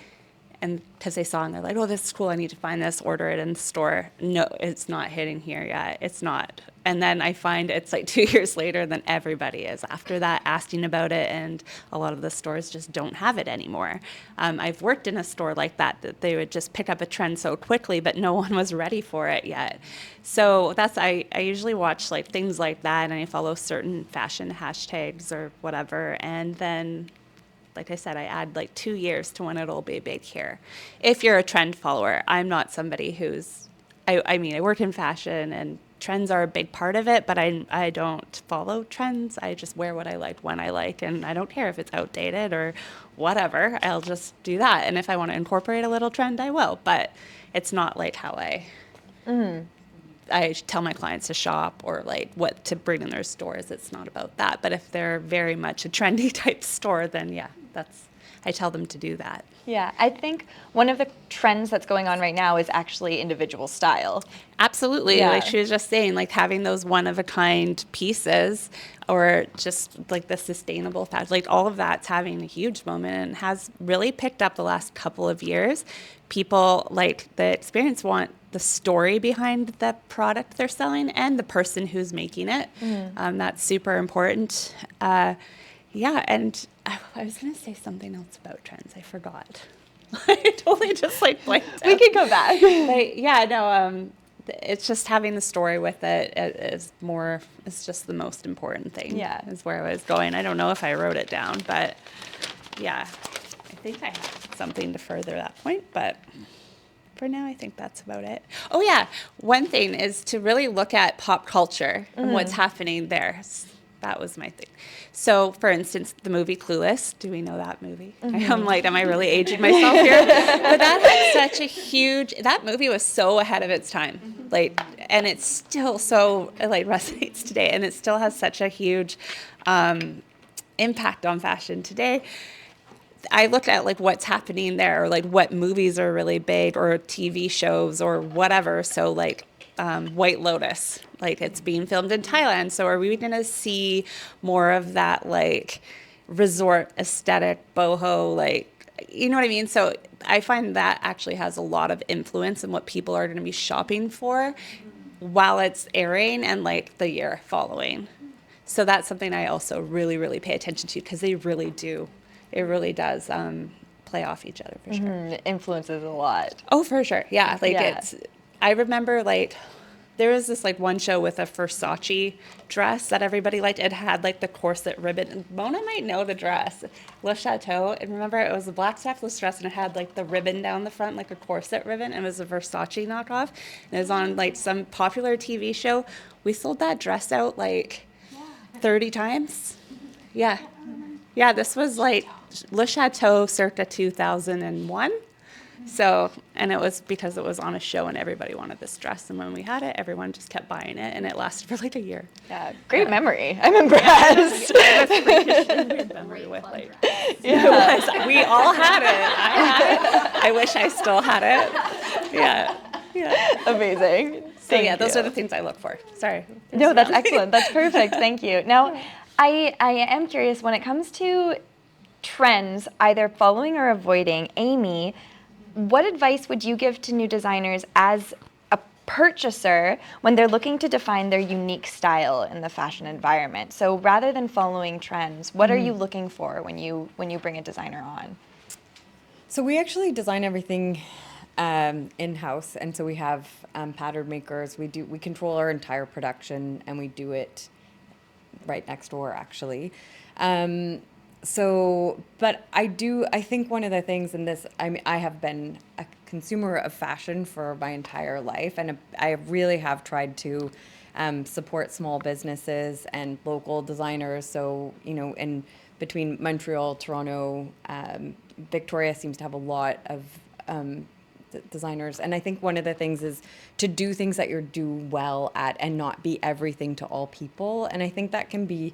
and because they saw and they're like, oh, this is cool, I need to find this, order it in the store. No, it's not hitting here yet. It's not. And then I find it's like 2 years later, then everybody is after that asking about it, and a lot of the stores just don't have it anymore. I've worked in a store like that they would just pick up a trend so quickly, but no one was ready for it yet. So I usually watch like things like that, and I follow certain fashion hashtags or whatever, and then like I said, I add like 2 years to when it'll be big here. If you're a trend follower, I'm not somebody who's, I mean, I work in fashion and trends are a big part of it, but I don't follow trends. I just wear what I like when I like, and I don't care if it's outdated or whatever. I'll just do that. And if I want to incorporate a little trend, I will, but it's not like how I tell my clients to shop or like what to bring in their stores. It's not about that. But if they're very much a trendy type store, then yeah, I tell them to do that. Yeah, I think one of the trends that's going on right now is actually individual style. Absolutely. Yeah. Like she was just saying, like having those one-of-a-kind pieces or just like the sustainable fashion, like all of that's having a huge moment and has really picked up the last couple of years. People like the experience want the story behind the product they're selling and the person who's making it. That's super important. Yeah, and I was going to say something else about trends. I forgot. I totally just like blanked out. We can go back. It's just having the story with it is more, it's just the most important thing. Yeah. Is where I was going. I don't know if I wrote it down, but yeah, I think I have something to further that point, but for now, I think that's about it. Oh yeah, one thing is to really look at pop culture and what's happening there. That was my thing. So, for instance, the movie Clueless. Do we know that movie? I'm like, am I really aging myself here? But that had such a huge. That movie was so ahead of its time, like, and it's still so like resonates today, and it still has such a huge impact on fashion today. I look at like what's happening there, or like what movies are really big, or TV shows, or whatever. So like White Lotus, like it's being filmed in Thailand. So are we going to see more of that like resort aesthetic, boho, like, you know what I mean? So I find that actually has a lot of influence in what people are going to be shopping for while it's airing and like the year following. So that's something I also really, really pay attention to because they really do. It really does play off each other for sure. Influences a lot. Oh, for sure. Yeah. Like Yeah. I remember like there was this like one show with a Versace dress that everybody liked. It had like the corset ribbon. And Mona might know the dress, Le Chateau. And remember, it was a black strapless dress and it had like the ribbon down the front, like a corset ribbon. And it was a Versace knockoff. And it was on like some popular TV show. We sold that dress out like 30 times. Yeah. Yeah, this was like Le Chateau circa 2001. So, and it was because it was on a show and everybody wanted this dress. And when we had it, everyone just kept buying it and it lasted for like a year. Yeah, great memory. I'm impressed. Memory with like, it was, we all had it. I had it. I wish I still had it. Yeah. Yeah. Amazing. So yeah, those are the things I look for. Sorry. No, that's excellent. That's perfect. Thank you. Now, I am curious when it comes to trends, either following or avoiding. Aimee, what advice would you give to new designers as a purchaser when they're looking to define their unique style in the fashion environment? So rather than following trends, what are you looking for when you bring a designer on? So we actually design everything in-house, and so we have pattern makers. We control our entire production, and we do it right next door, actually. But I think one of the things in this, I have been a consumer of fashion for my entire life, and I really have tried to support small businesses and local designers. So, and between Montreal, Toronto, Victoria seems to have a lot of designers. And I think one of the things is to do things that you do well at and not be everything to all people. And I think that can be,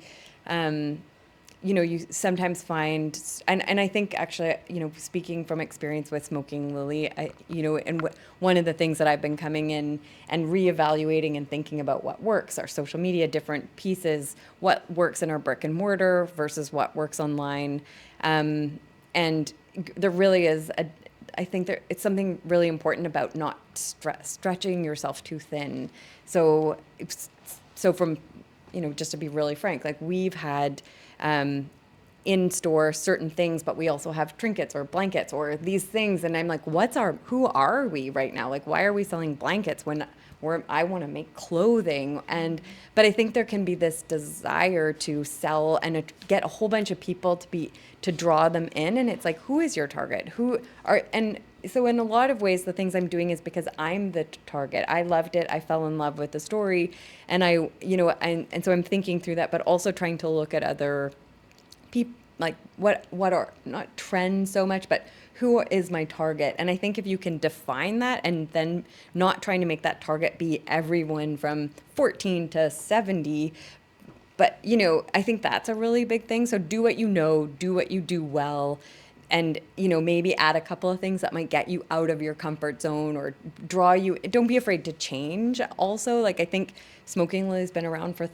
you sometimes find, and I think actually, speaking from experience with Smoking Lily, one of the things that I've been coming in and reevaluating and thinking about what works, our social media, different pieces, what works in our brick and mortar versus what works online. And there really is I think it's something really important about not stretching yourself too thin. So from, just to be really frank, like we've had in store certain things, but we also have trinkets or blankets or these things. And I'm like, who are we right now? Like, why are we selling blankets when I want to make clothing? But I think there can be this desire to sell and get a whole bunch of people to draw them in. And it's like, who is your target? And so in a lot of ways, the things I'm doing is because I'm the target. I loved it. I fell in love with the story. And and so I'm thinking through that, but also trying to look at other people, like what are not trends so much, but who is my target? And I think if you can define that and then not trying to make that target be everyone from 14 to 70, but, I think that's a really big thing. So do what do what you do well, and, maybe add a couple of things that might get you out of your comfort zone or draw you. Don't be afraid to change. Also, like, I think Smoking Lily's been around for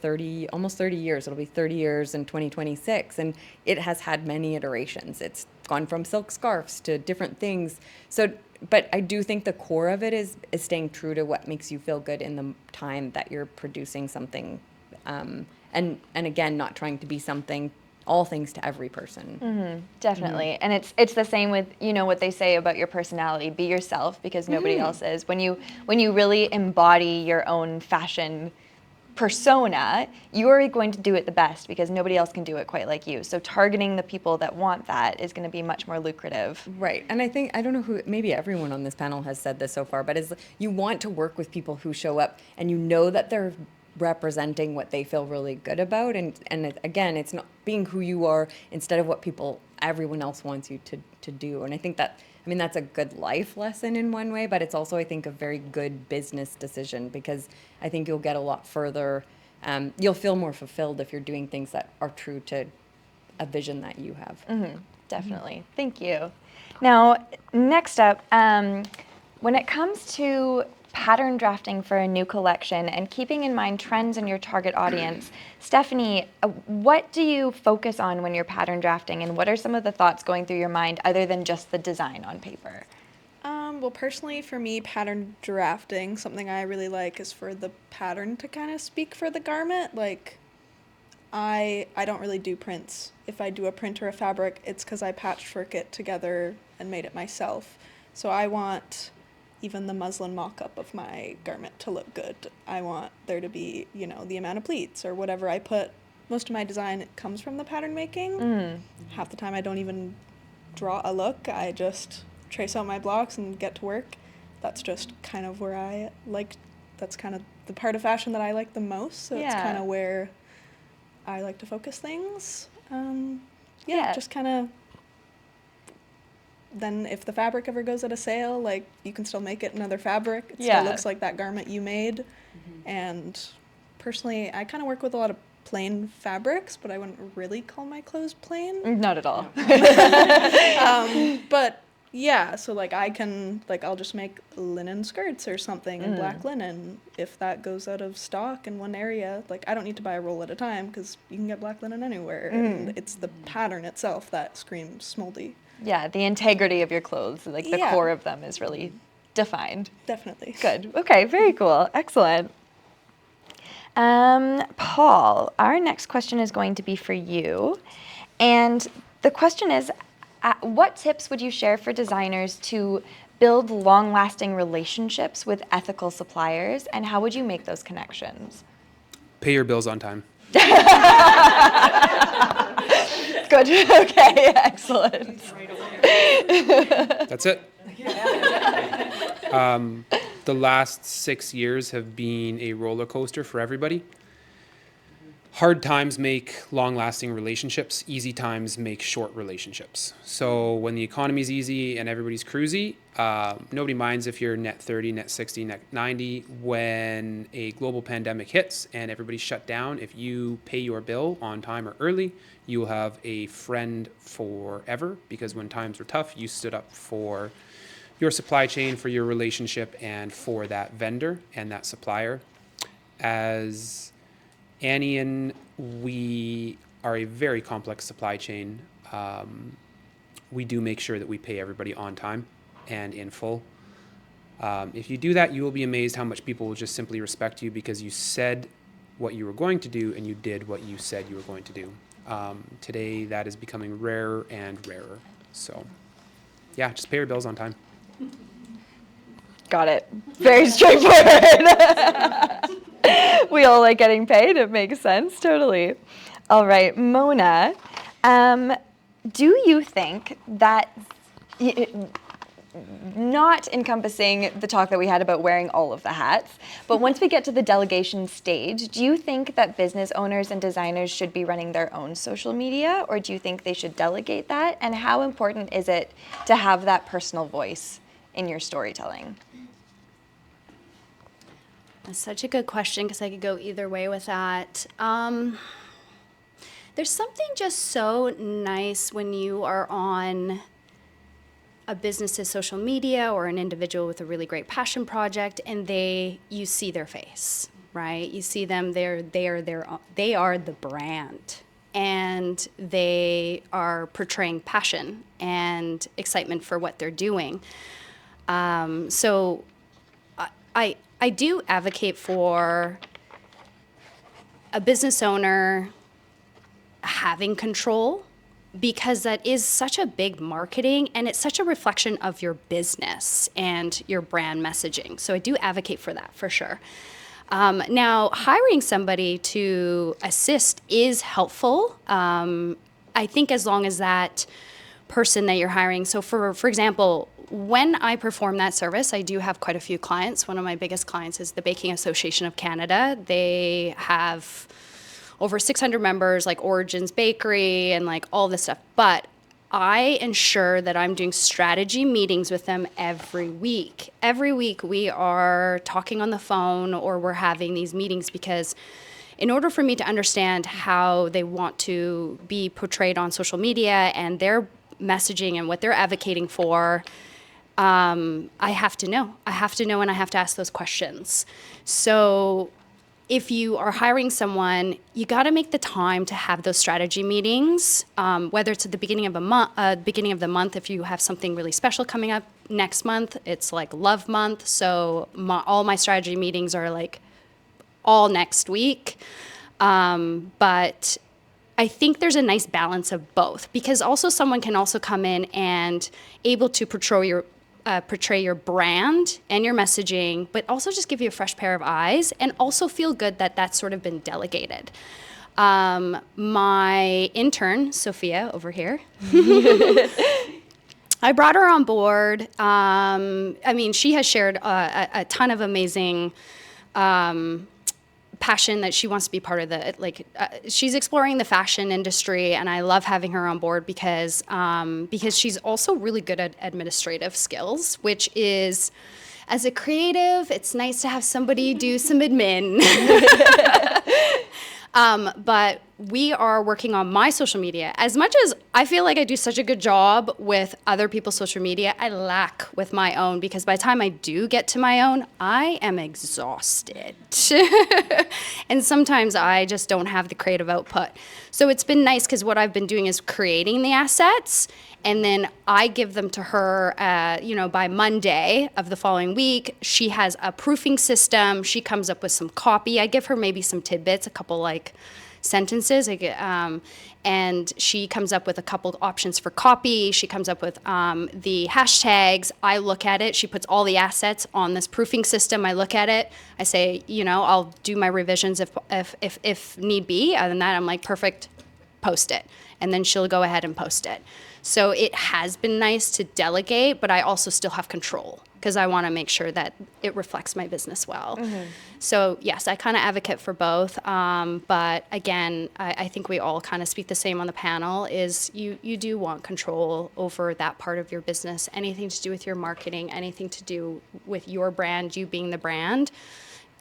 almost 30 years. It'll be 30 years in 2026. And it has had many iterations. It's gone from silk scarves to different things. So, but I do think the core of it is staying true to what makes you feel good in the time that you're producing something. And again, not trying to be all things to every person. Mm-hmm, definitely. And it's the same with, what they say about your personality, be yourself because nobody else is. When you really embody your own fashion persona, you are going to do it the best because nobody else can do it quite like you. So targeting the people that want that is going to be much more lucrative. Right. And I don't know who, maybe everyone on this panel has said this so far, but you want to work with people who show up and that they're representing what they feel really good about, and again, it's not being who you are instead of what everyone else wants you to do. And I think that's a good life lesson in one way, but it's also, I think, a very good business decision because I think you'll get a lot further. You'll feel more fulfilled if you're doing things that are true to a vision that you have. Definitely. Thank you. Now, next up, when it comes to pattern drafting for a new collection and keeping in mind trends in your target audience, Stephanie, what do you focus on when you're pattern drafting, and what are some of the thoughts going through your mind other than just the design on paper? Well, personally, for me, pattern drafting, something I really like is for the pattern to kind of speak for the garment. Like, I don't really do prints. If I do a print or a fabric, it's because I patchwork it together and made it myself. So I want even the muslin mock-up of my garment to look good. I want there to be, the amount of pleats or whatever I put. Most of my design comes from the pattern making. Half the time I don't even draw a look. I just trace out my blocks and get to work. That's just kind of where that's kind of the part of fashion that I like the most. So it's kind of where I like to focus things. Just kind of. Then if the fabric ever goes at a sale, like, you can still make it another fabric. It still looks like that garment you made. And personally, I kind of work with a lot of plain fabrics, but I wouldn't really call my clothes plain. Not at all. But yeah, so like I'll just make linen skirts or something in black linen. If that goes out of stock in one area, like, I don't need to buy a roll at a time because you can get black linen anywhere. And it's the pattern itself that screams Smouldy. Yeah, the integrity of your clothes, like the core of them is really defined. Definitely. Good. Okay, very cool. Excellent. Paul, our next question is going to be for you. And the question is, what tips would you share for designers to build long-lasting relationships with ethical suppliers, and how would you make those connections? Pay your bills on time. Good. Okay, excellent. That's it. The the last 6 years have been a roller coaster for everybody. Hard times make long-lasting relationships. Easy times make short relationships. So when the economy's easy and everybody's cruisy, nobody minds if you're net 30, net 60, net 90. When a global pandemic hits and everybody's shut down, if you pay your bill on time or early, you will have a friend forever, because when times were tough, you stood up for your supply chain, for your relationship, and for that vendor and that supplier. As Anian, we are a very complex supply chain. We do make sure that we pay everybody on time and in full. If you do that, you will be amazed how much people will just simply respect you because you said what you were going to do and you did what you said you were going to do. Today, that is becoming rarer and rarer. So, yeah, just pay your bills on time. Got it. Very straightforward. We all like getting paid. It makes sense. Totally. All right, Mona, do you think that, not encompassing the talk that we had about wearing all of the hats, but once we get to the delegation stage, do you think that business owners and designers should be running their own social media, or do you think they should delegate that? And how important is it to have that personal voice in your storytelling? That's such a good question because I could go either way with that. There's something just so nice when you are on a business's social media or an individual with a really great passion project and you see their face, right? You see them, they are the brand, and they are portraying passion and excitement for what they're doing. So I do advocate for a business owner having control, because that is such a big marketing and it's such a reflection of your business and your brand messaging. So I do advocate for that for sure. Now, hiring somebody to assist is helpful. I think as long as that person that you're hiring, so for example, when I perform that service, I do have quite a few clients. One of my biggest clients is the Baking Association of Canada. They have over 600 members, like Origins Bakery and like all this stuff. But I ensure that I'm doing strategy meetings with them every week. Every week we are talking on the phone or we're having these meetings, because in order for me to understand how they want to be portrayed on social media and their messaging and what they're advocating for, I have to know. I have to know, and I have to ask those questions. So if you are hiring someone, you got to make the time to have those strategy meetings, whether it's at the beginning of the month, if you have something really special coming up next month. It's like Love Month, so all my strategy meetings are like all next week. But I think there's a nice balance of both, because also someone can also come in and able to portray your brand and your messaging, but also just give you a fresh pair of eyes and also feel good that that's sort of been delegated. My intern, Sophia, over here, I brought her on board. I mean, she has shared a ton of amazing passion that she wants to be part of she's exploring the fashion industry, and I love having her on board because she's also really good at administrative skills, which is, as a creative, it's nice to have somebody do some admin. But we are working on my social media. As much as I feel like I do such a good job with other people's social media, I lack with my own, because by the time I do get to my own, I am exhausted. And sometimes I just don't have the creative output. So it's been nice, because what I've been doing is creating the assets, and then I give them to her, by Monday of the following week. She has a proofing system. She comes up with some copy. I give her maybe some tidbits, a couple sentences, and she comes up with a couple options for copy. She comes up with the hashtags. I look at it. She puts all the assets on this proofing system. I look at it. I say, I'll do my revisions if need be. Other than that, I'm like, perfect, post it. And then she'll go ahead and post it. So it has been nice to delegate, but I also still have control because I want to make sure that it reflects my business well. So yes, I kind of advocate for both. But again, I think we all kind of speak the same on the panel is you do want control over that part of your business, anything to do with your marketing, anything to do with your brand, you being the brand.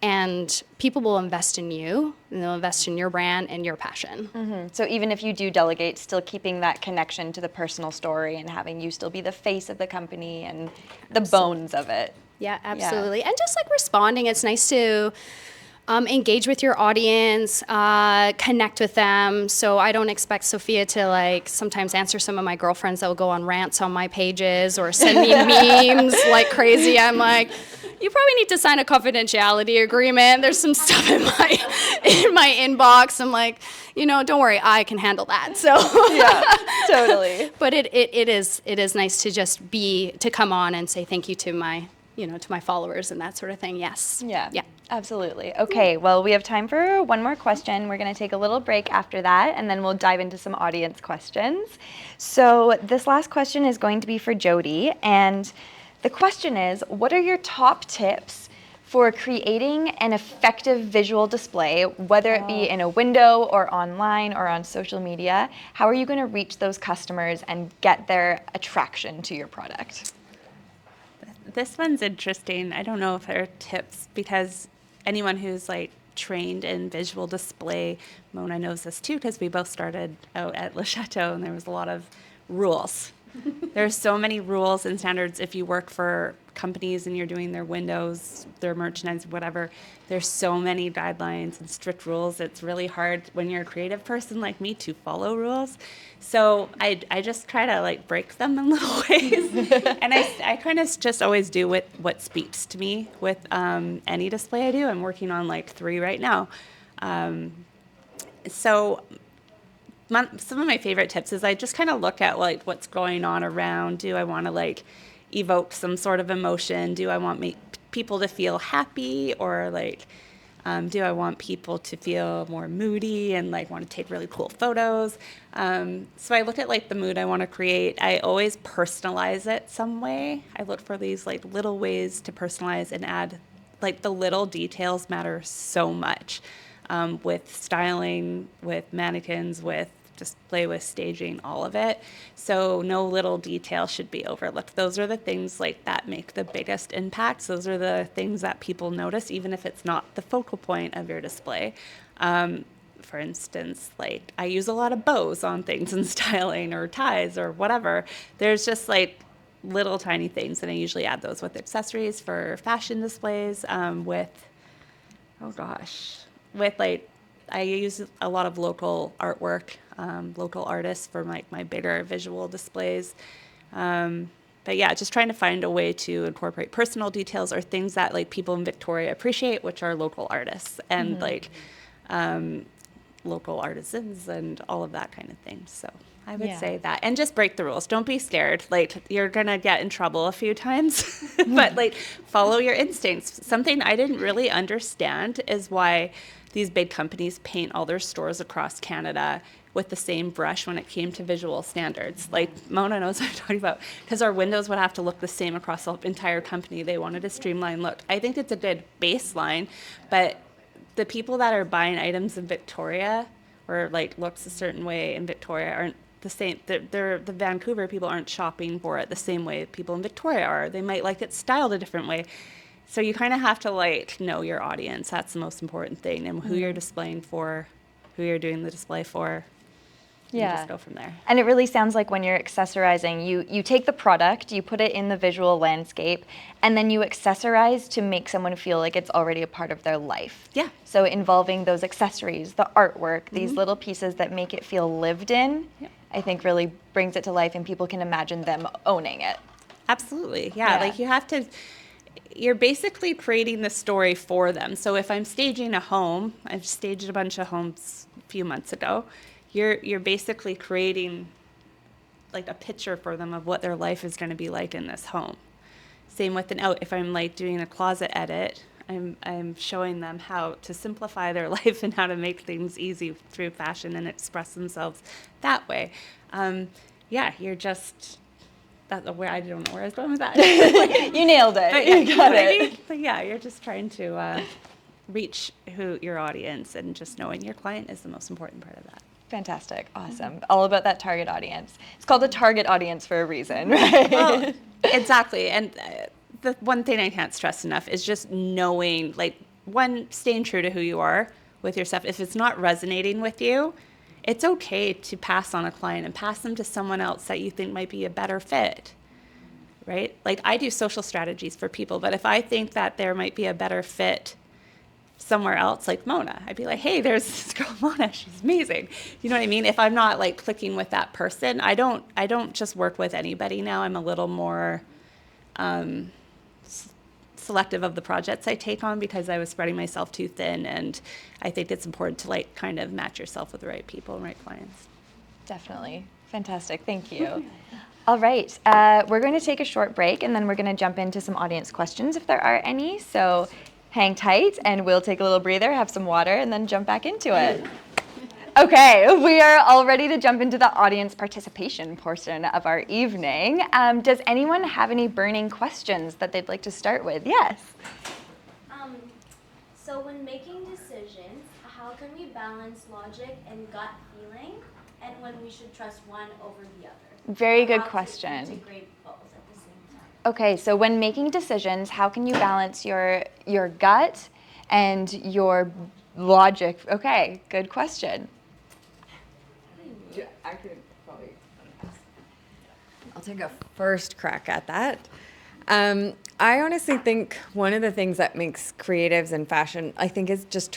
And people will invest in you, and they'll invest in your brand and your passion. So even if you do delegate, still keeping that connection to the personal story and having you still be the face of the company and the bones of it. Yeah, absolutely. And just like responding, it's nice to engage with your audience, connect with them. So I don't expect Sophia to like sometimes answer some of my girlfriends that will go on rants on my pages or send me memes like crazy. I'm like, you probably need to sign a confidentiality agreement. There's some stuff in my inbox. I'm like, don't worry, I can handle that. So Yeah, totally. But it is nice to just to come on and say thank you to my to my followers and that sort of thing. Yes. Yeah. Yeah. Absolutely. Okay, well, we have time for one more question. We're going to take a little break after that, and then we'll dive into some audience questions. So this last question is going to be for Jodi, and the question is, what are your top tips for creating an effective visual display, whether it be in a window or online or on social media? How are you going to reach those customers and get their attraction to your product? This one's interesting. I don't know if there are tips because anyone who's like trained in visual display, Mona knows this too because we both started out at Le Chateau and there was a lot of rules. There's so many rules and standards if you work for companies and you're doing their windows, their merchandise, whatever. There's so many guidelines and strict rules. It's really hard when you're a creative person like me to follow rules. So I just try to like break them in little ways. And I kind of just always do what speaks to me with any display I do. I'm working on like 3 right now. So some of my favorite tips is I just kind of look at like what's going on around. Do I want to like evoke some sort of emotion? Do I want people to feel happy or like do I want people to feel more moody and like want to take really cool photos? So I look at like the mood I want to create. I always personalize it some way. I look for these like little ways to personalize and add like the little details matter so much with styling, with mannequins, with display, with staging, all of it. So no little detail should be overlooked. Those are the things like that make the biggest impacts. Those are the things that people notice, even if it's not the focal point of your display. For instance, like I use a lot of bows on things in styling or ties or whatever. There's just like little tiny things, and I usually add those with accessories for fashion displays. I use a lot of local artwork, local artists for my bigger visual displays. But yeah, just trying to find a way to incorporate personal details or things that like people in Victoria appreciate, which are local artists and like local artisans and all of that kind of thing. So I would say that. And just break the rules. Don't be scared. Like you're going to get in trouble a few times, but like follow your instincts. Something I didn't really understand is why these big companies paint all their stores across Canada with the same brush when it came to visual standards. Like Mona knows what I'm talking about, because our windows would have to look the same across the entire company. They wanted a streamlined look. I think it's a good baseline, but the people that are buying items in Victoria or like looks a certain way in Victoria aren't the same. The Vancouver people aren't shopping for it the same way people in Victoria are. They might like it styled a different way. So you kind of have to like know your audience. That's the most important thing, and who you're displaying for, who you're doing the display for. Yeah. Just go from there. And it really sounds like when you're accessorizing, you take the product, you put it in the visual landscape, and then you accessorize to make someone feel like it's already a part of their life. Yeah. So involving those accessories, the artwork, these little pieces that make it feel lived in, I think really brings it to life and people can imagine them owning it. Absolutely. Yeah. Like you have to, you're basically creating the story for them. So if I'm staging a home, I've staged a bunch of homes a few months ago, you're basically creating like a picture for them of what their life is going to be like in this home. Same with if I'm like doing a closet edit, I'm showing them how to simplify their life and how to make things easy through fashion and express themselves that way. You're just, that's where I don't know where I was going with that. You nailed it. But You got it. But yeah, you're just trying to reach your audience, and just knowing your client is the most important part of that. Fantastic. Awesome. All about that target audience. It's called a target audience for a reason, right? Well, exactly. And the one thing I can't stress enough is just knowing, staying true to who you are with your stuff. If it's not resonating with you, it's okay to pass on a client and pass them to someone else that you think might be a better fit, right? Like, I do social strategies for people, but if I think that there might be a better fit somewhere else, like Mona, I'd be like, hey, there's this girl Mona, she's amazing. You know what I mean? If I'm not clicking with that person, I don't just work with anybody now. I'm a little more selective of the projects I take on, because I was spreading myself too thin, and I think it's important to kind of match yourself with the right people and right clients. Definitely. Fantastic. Thank you. All right. We're going to take a short break, and then we're going to jump into some audience questions if there are any. So hang tight, and we'll take a little breather, have some water, and then jump back into it. Okay, we are all ready to jump into the audience participation portion of our evening. Does anyone have any burning questions that they'd like to start with? Yes. So when making decisions, how can we balance logic and gut feeling, and when we should trust one over the other? Very good How to question. integrate both at the same time. Okay, so when making decisions, how can you balance your gut and your logic? Okay, good question. I could probably. I'll take a first crack at that. I honestly think one of the things that makes creatives in fashion, I think, is just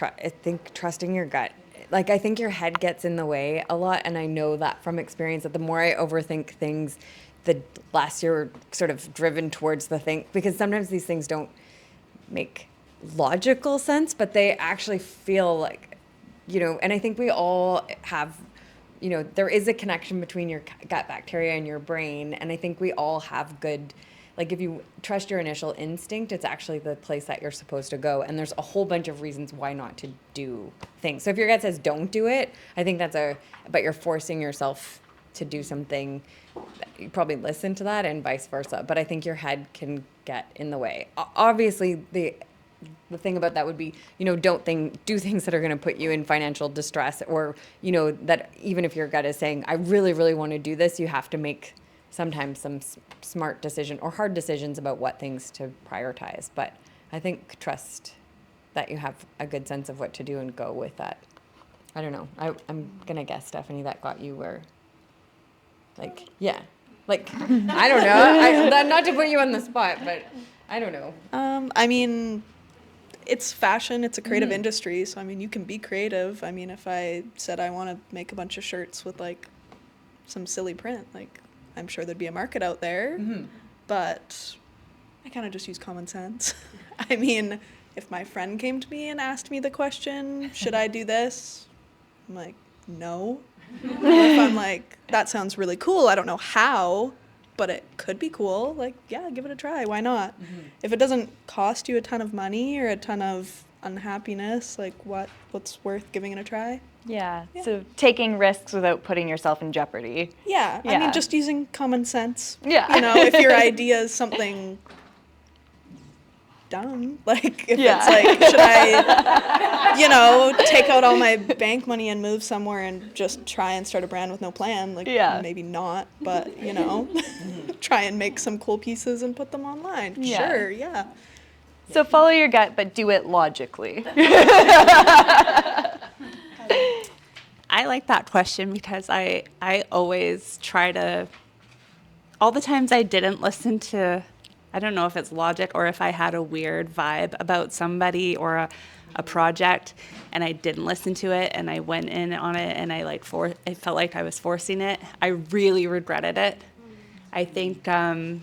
trusting your gut. I think your head gets in the way a lot, and I know that from experience, that the more I overthink things, the less you're sort of driven towards the thing, because sometimes these things don't make logical sense, but they actually feel like, and I think we all have, there is a connection between your gut bacteria and your brain, and I think we all have good, if you trust your initial instinct, it's actually the place that you're supposed to go, and there's a whole bunch of reasons why not to do things. So if your gut says don't do it, I think but you're forcing yourself to do something, you probably listen to that, and vice versa, but I think your head can get in the way. Obviously, the thing about that would be, don't do things that are going to put you in financial distress, or, that even if your gut is saying, I really, really want to do this, you have to make sometimes some smart decision or hard decisions about what things to prioritize. But I think trust that you have a good sense of what to do and go with that. I don't know. I'm going to guess, Stephanie, that got you where, yeah. I don't know. Not to put you on the spot, but I don't know. I mean, it's fashion, it's a creative industry, so you can be creative. If I said I want to make a bunch of shirts with some silly print, I'm sure there'd be a market out there, but I kind of just use common sense. If my friend came to me and asked me the question, should I do this? I'm like, no. Or if I'm that sounds really cool, I don't know how, but it could be cool, yeah, give it a try, why not? If it doesn't cost you a ton of money or a ton of unhappiness, what's worth giving it a try? Yeah. So taking risks without putting yourself in jeopardy. Yeah. Just using common sense. Yeah. If your idea is something dumb, it's should I, take out all my bank money and move somewhere and just try and start a brand with no plan? Maybe not, but, try and make some cool pieces and put them online. Yeah. Sure, yeah. So follow your gut, but do it logically. I like that question, because I always try to, all the times I didn't listen to, I don't know if it's logic or if I had a weird vibe about somebody or a project, and I didn't listen to it, and I went in on it, and I felt like I was forcing it. I really regretted it. I think when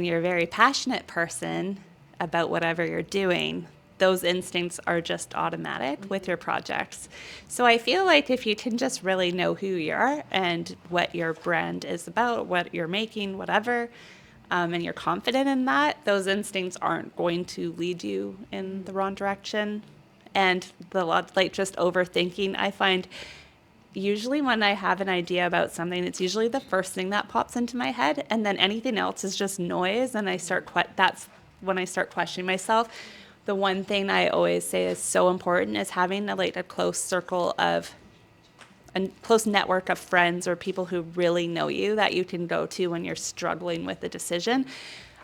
you're a very passionate person about whatever you're doing, those instincts are just automatic with your projects. So I feel like if you can just really know who you are and what your brand is about, what you're making, whatever, and you're confident in that, those instincts aren't going to lead you in the wrong direction. And just overthinking, I find usually when I have an idea about something, it's usually the first thing that pops into my head, and then anything else is just noise, and that's when I start questioning myself. The one thing I always say is so important is having a close circle of a close network of friends or people who really know you that you can go to when you're struggling with a decision.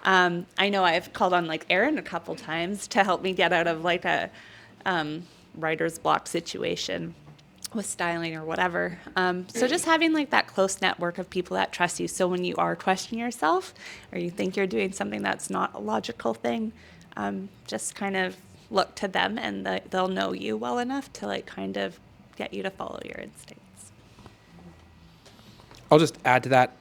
I know I've called on Erin a couple times to help me get out of a writer's block situation with styling or whatever. So just having that close network of people that trust you. So when you are questioning yourself or you think you're doing something that's not a logical thing, just kind of look to them, and they'll know you well enough to kind of get you to follow your instincts. I'll just add to that.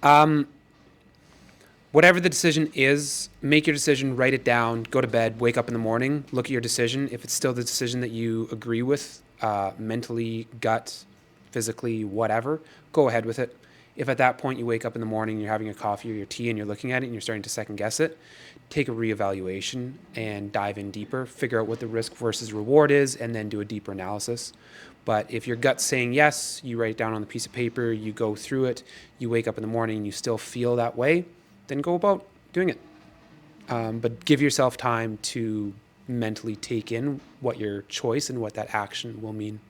Whatever the decision is, make your decision, write it down, go to bed, wake up in the morning, look at your decision. If it's still the decision that you agree with, mentally, gut, physically, whatever, go ahead with it. If at that point you wake up in the morning, you're having a coffee or your tea and you're looking at it and you're starting to second guess it, take a reevaluation and dive in deeper, figure out what the risk versus reward is, and then do a deeper analysis. But if your gut's saying yes, you write it down on the piece of paper, you go through it, you wake up in the morning and you still feel that way, then go about doing it. But give yourself time to mentally take in what your choice and what that action will mean.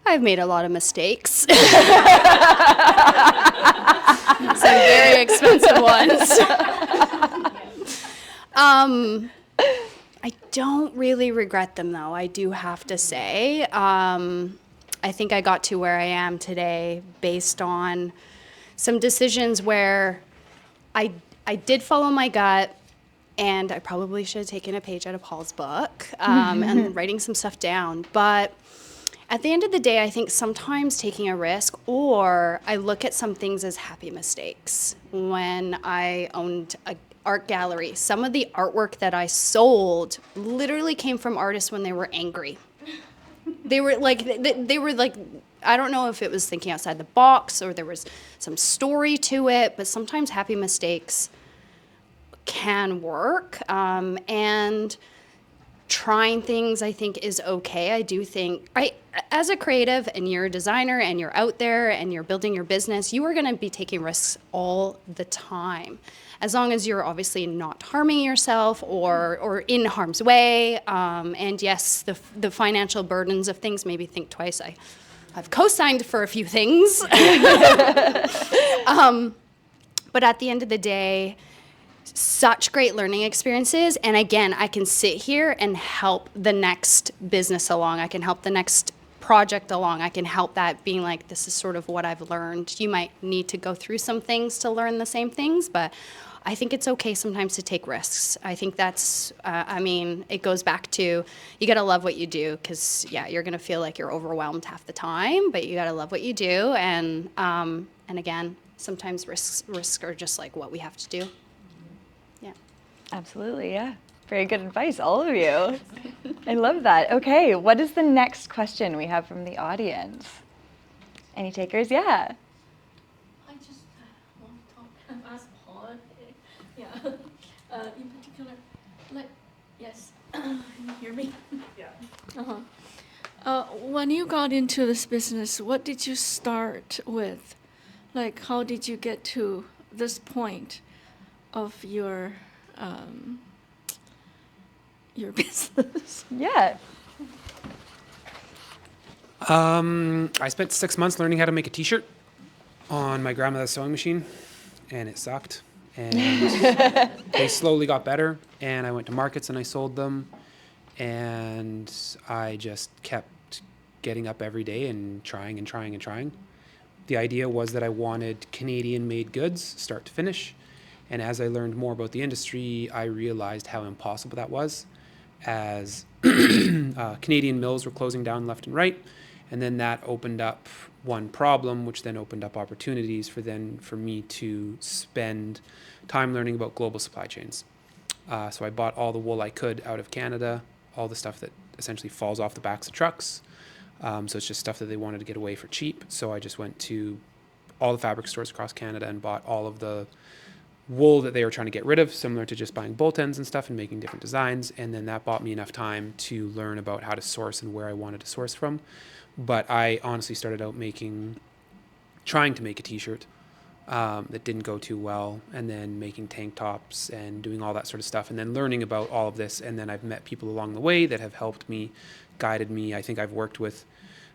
I've made a lot of mistakes. Some very expensive ones. I don't really regret them, though, I do have to say. I think I got to where I am today based on some decisions where I did follow my gut, and I probably should have taken a page out of Paul's book and writing some stuff down. But at the end of the day, I think sometimes taking a risk, or I look at some things as happy mistakes. When I owned an art gallery, some of the artwork that I sold literally came from artists when they were angry. They were like, I don't know if it was thinking outside the box or there was some story to it, but sometimes happy mistakes can work. And trying things, I think, is okay. I do think, as a creative and you're a designer and you're out there and you're building your business, you are going to be taking risks all the time. As long as you're obviously not harming yourself or in harm's way. And yes, the financial burdens of things, maybe think twice. I've co-signed for a few things. But at the end of the day, such great learning experiences. And again, I can sit here and help the next business along. I can help the next project along. I can help that being like, this is sort of what I've learned. You might need to go through some things to learn the same things, but I think it's okay sometimes to take risks. I think that's, it goes back to, you gotta love what you do, because you're gonna feel like you're overwhelmed half the time, but you gotta love what you do. And again, sometimes risks are just like what we have to do. Yeah. Absolutely, yeah. Very good advice, all of you. I love that. Okay, what is the next question we have from the audience? Any takers? Yeah. I just want to talk and ask Paul. Yeah. In particular, yes. Can you hear me? Yeah. When you got into this business, what did you start with? How did you get to this point of your business? Yeah. I spent 6 months learning how to make a t-shirt on my grandmother's sewing machine, and it sucked. And they slowly got better, and I went to markets and I sold them, and I just kept getting up every day and trying and trying and trying. The idea was that I wanted Canadian-made goods, start to finish, and as I learned more about the industry, I realized how impossible that was, as Canadian mills were closing down left and right, and then that opened up one problem, which then opened up opportunities for me to spend time learning about global supply chains. So I bought all the wool I could out of Canada, all the stuff that essentially falls off the backs of trucks, So it's just stuff that they wanted to get away for cheap. So I just went to all the fabric stores across Canada and bought all of the wool that they were trying to get rid of, similar to just buying bolt ends and stuff and making different designs. And then that bought me enough time to learn about how to source and where I wanted to source from. But I honestly started out trying to make a t-shirt that didn't go too well, and then making tank tops and doing all that sort of stuff, and then learning about all of this. And then I've met people along the way that have helped me, guided me. I think I've worked with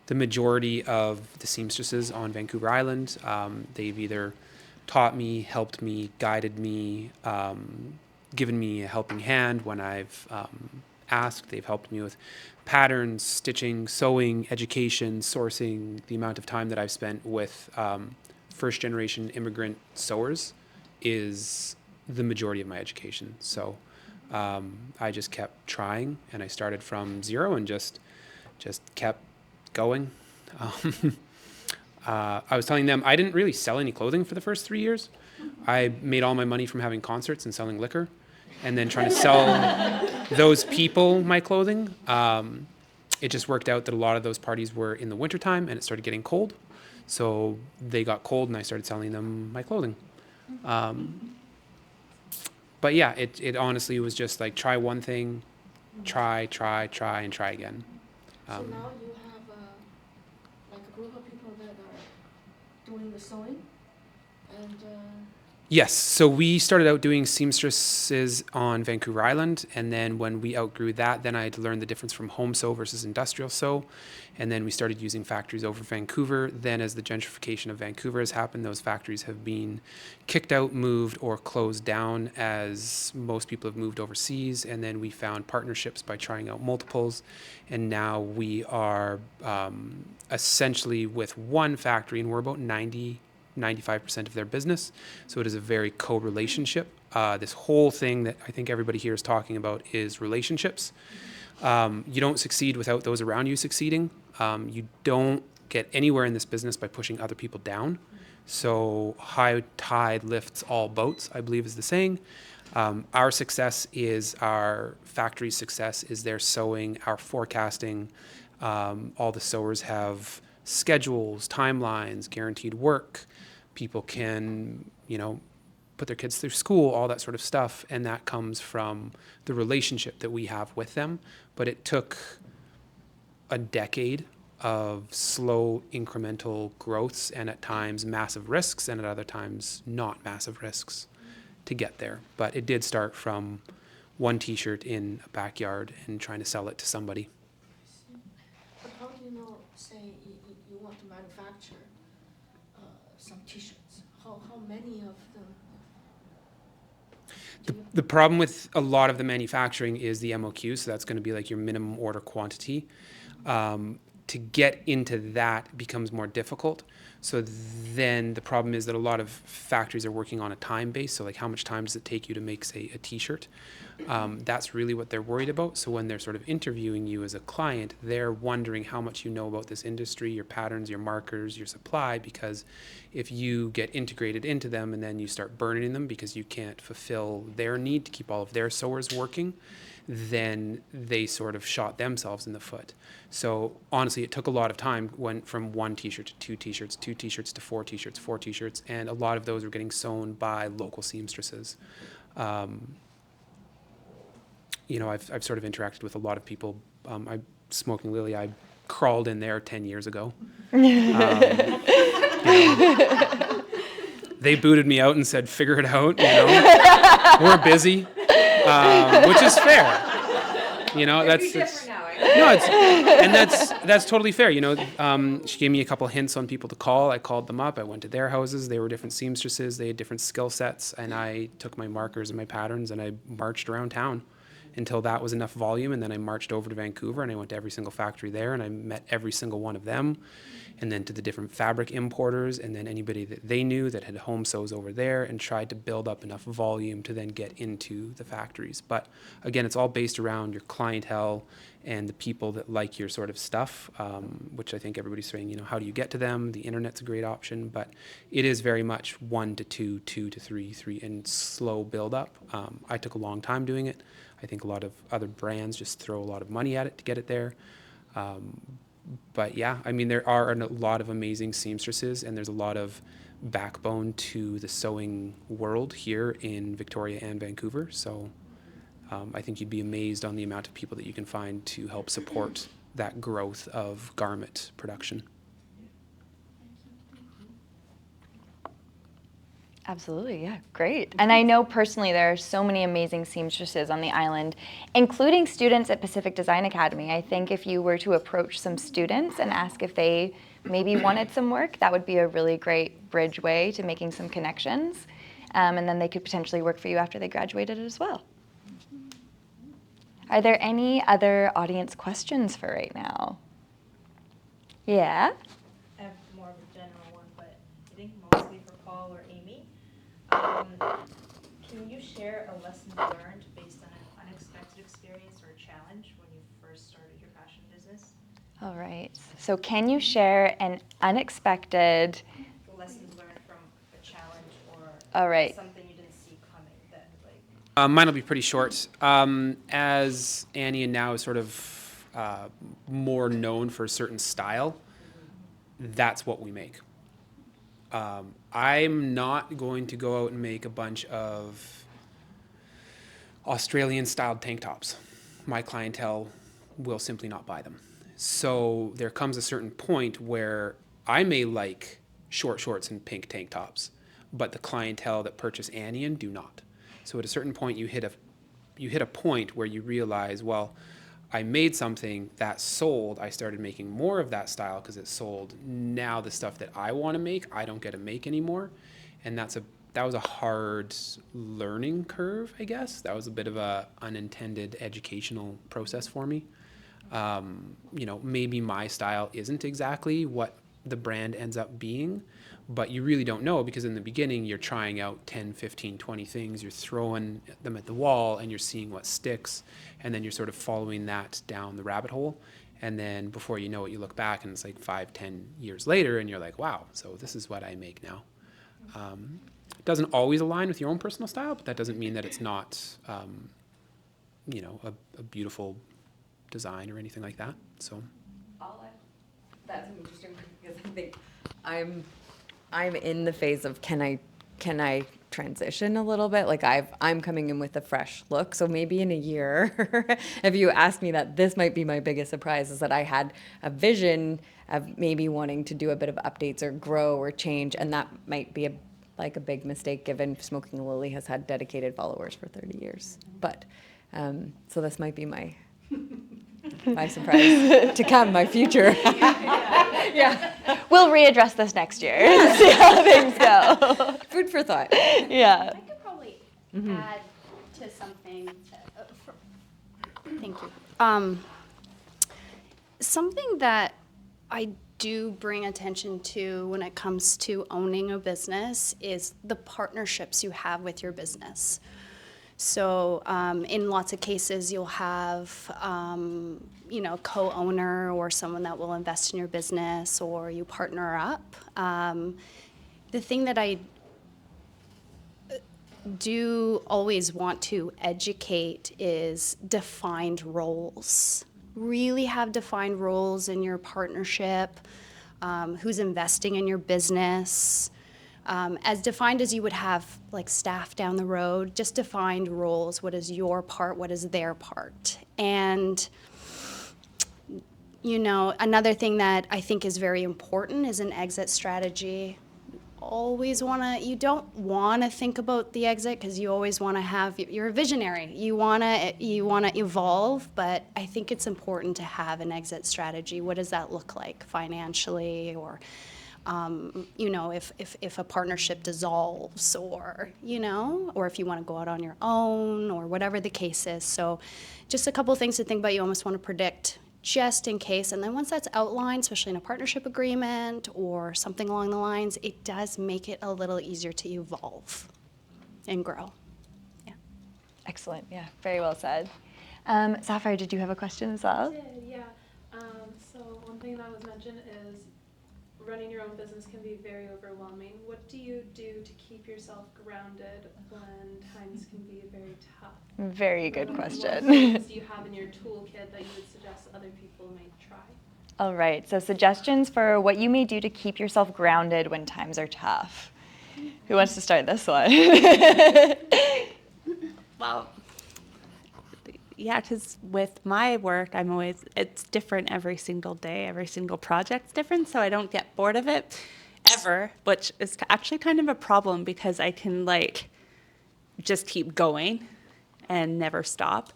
the majority of the seamstresses on Vancouver Island. They've either taught me, helped me, guided me, given me a helping hand when I've asked. They've helped me with patterns, stitching, sewing, education, sourcing. The amount of time that I've spent with first generation immigrant sewers is the majority of my education. So I just kept trying, and I started from zero and just kept going. I was telling them I didn't really sell any clothing for the first 3 years. I made all my money from having concerts and selling liquor, and then trying to sell those people my clothing. It just worked out that a lot of those parties were in the wintertime, and it started getting cold. So they got cold, and I started selling them my clothing. But yeah, it honestly was just like, try one thing, try, and try again. So now you have like a group of people that are doing the sewing, and Yes, so we started out doing seamstresses on Vancouver Island, and then when we outgrew that, then I had to learn the difference from home sew versus industrial sew, and then we started using factories over Vancouver. Then as the gentrification of Vancouver has happened, those factories have been kicked out, moved, or closed down as most people have moved overseas, and then we found partnerships by trying out multiples, and now we are essentially with one factory, and we're about 95% of their business. So it is a very co-relationship. This whole thing that I think everybody here is talking about is relationships. You don't succeed without those around you succeeding. You don't get anywhere in this business by pushing other people down. So high tide lifts all boats, I believe is the saying. Our success is our factory's success, is their sewing, our forecasting. All the sewers have schedules, timelines, guaranteed work. People can, put their kids through school, all that sort of stuff. And that comes from the relationship that we have with them. But it took a decade of slow incremental growths, and at times massive risks, and at other times not massive risks to get there. But it did start from one t-shirt in a backyard and trying to sell it to somebody. but how do you know, say, you want to manufacture some T-shirts? How many of them? The problem with a lot of the manufacturing is the MOQ, so that's going to be like your minimum order quantity. To get into that becomes more difficult. So then the problem is that a lot of factories are working on a time base. So like, how much time does it take you to make, say, a t-shirt? That's really what they're worried about. So when they're sort of interviewing you as a client, they're wondering how much you know about this industry, your patterns, your markers, your supply, because if you get integrated into them and then you start burning them because you can't fulfill their need to keep all of their sewers working, then they sort of shot themselves in the foot. So honestly, it took a lot of time, went from one t-shirt to two t-shirts to four t-shirts, and a lot of those were getting sewn by local seamstresses. I've sort of interacted with a lot of people. Smoking Lily, I crawled in there 10 years ago. They booted me out and said, figure it out, we're busy. Which is fair, that's totally fair. She gave me a couple hints on people to call. I called them up. I went to their houses. They were different seamstresses. They had different skill sets, and I took my markers and my patterns and I marched around town until that was enough volume. And then I marched over to Vancouver and I went to every single factory there and I met every single one of them, and then to the different fabric importers, and then anybody that they knew that had home sews over there, and tried to build up enough volume to then get into the factories. But again, it's all based around your clientele and the people that like your sort of stuff, which I think everybody's saying, how do you get to them? The internet's a great option, but it is very much 1 to 2, 2 to 3, and slow build up. I took a long time doing it. I think a lot of other brands just throw a lot of money at it to get it there. But yeah, I mean, there are a lot of amazing seamstresses, and there's a lot of backbone to the sewing world here in Victoria and Vancouver. So I think you'd be amazed on the amount of people that you can find to help support that growth of garment production. Absolutely, yeah, great. And I know personally there are so many amazing seamstresses on the island, including students at Pacific Design Academy. I think if you were to approach some students and ask if they maybe wanted some work, that would be a really great bridge way to making some connections. And then they could potentially work for you after they graduated as well. Are there any other audience questions for right now? Yeah? I have more of a general one, but I think mostly for Paul or Aimee. Can you share a lesson learned based on an unexpected experience or challenge when you first started your fashion business? All right. So can you share an unexpected... Lessons learned from a challenge or All right. something you didn't see coming that like... Mine will be pretty short. As Anian now is sort of more known for a certain style, that's what we make. I'm not going to go out and make a bunch of Australian-styled tank tops. My clientele will simply not buy them. So there comes a certain point where I may like short shorts and pink tank tops, but the clientele that purchase Anian do not. So at a certain point, you hit a point where you realize, well, I made something that sold. I started making more of that style because it sold. Now the stuff that I want to make, I don't get to make anymore, and that was a hard learning curve, I guess. That was a bit of a unintended educational process for me. Maybe my style isn't exactly what the brand ends up being, but you really don't know because in the beginning you're trying out 10, 15, 20 things, you're throwing them at the wall and you're seeing what sticks, and then you're sort of following that down the rabbit hole, and then before you know it, you look back and it's like 5, 10 years later and you're like, wow, so this is what I make now. It doesn't always align with your own personal style, but that doesn't mean that it's not a beautiful design or anything like that. So That's interesting because I think I'm in the phase of can I transition a little bit? Like I'm coming in with a fresh look. So maybe in a year, if you ask me that, this might be my biggest surprise is that I had a vision of maybe wanting to do a bit of updates or grow or change, and that might be a big mistake given Smoking Lily has had dedicated followers for 30 years. But so this might be my surprise to come, my future. Yeah. We'll readdress this next year and see how things go. Food for thought. Yeah. I could probably add to something. Thank you. Something that I do bring attention to when it comes to owning a business is the partnerships you have with your business. So in lots of cases, you'll have, co-owner or someone that will invest in your business, or you partner up. The thing that I do always want to educate is defined roles. Really have defined roles in your partnership, who's investing in your business. As defined as you would have like staff down the road, just defined roles. What is your part? What is their part? And, another thing that I think is very important is an exit strategy. You don't want to think about the exit because you always want to you're a visionary. You want to evolve, but I think it's important to have an exit strategy. What does that look like financially, or if a partnership dissolves, or if you want to go out on your own, or whatever the case is. So just a couple of things to think about. You almost want to predict just in case. And then once that's outlined, especially in a partnership agreement or something along the lines, it does make it a little easier to evolve and grow. Yeah. Excellent. Yeah, very well said. Sapphire, did you have a question as well? I did, yeah. So one thing that was mentioned is running your own business can be very overwhelming. What do you do to keep yourself grounded when times can be very tough? Very good question. What things do you have in your toolkit that you would suggest other people might try? All right, so suggestions for what you may do to keep yourself grounded when times are tough. Who wants to start this one? Well, yeah, because with my work, it's different every single day. Every single project's different, so I don't get bored of it ever, which is actually kind of a problem because I can just keep going and never stop.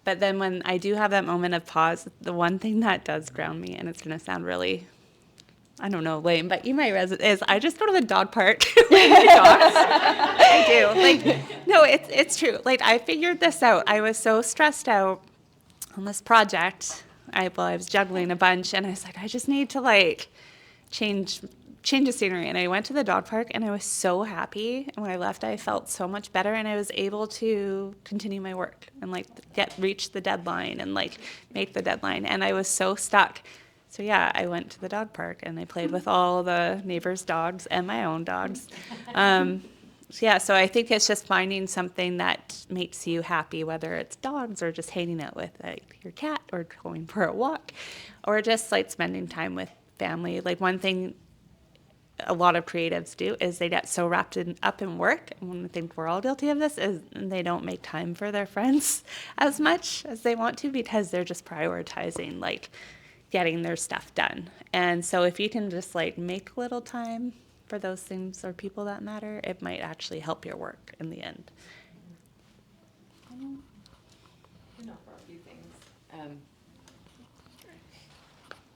But then when I do have that moment of pause, the one thing that does ground me, and it's going to sound really, I don't know, lame, but you might resonate, is I just go to the dog park with my dogs. I do. No, it's true. I figured this out. I was so stressed out on this project. I was juggling a bunch, and I was like, I just need to change the scenery. And I went to the dog park, and I was so happy. And when I left, I felt so much better, and I was able to continue my work and reach the deadline and make the deadline. And I was so stuck. So yeah, I went to the dog park and I played with all the neighbors' dogs and my own dogs. So I think it's just finding something that makes you happy, whether it's dogs or just hanging out with your cat or going for a walk or just spending time with family. One thing a lot of creatives do is they get so wrapped up in work, and I think we're all guilty of this, is they don't make time for their friends as much as they want to because they're just prioritizing getting their stuff done. And so if you can just make little time for those things or people that matter, it might actually help your work in the end. For a few things.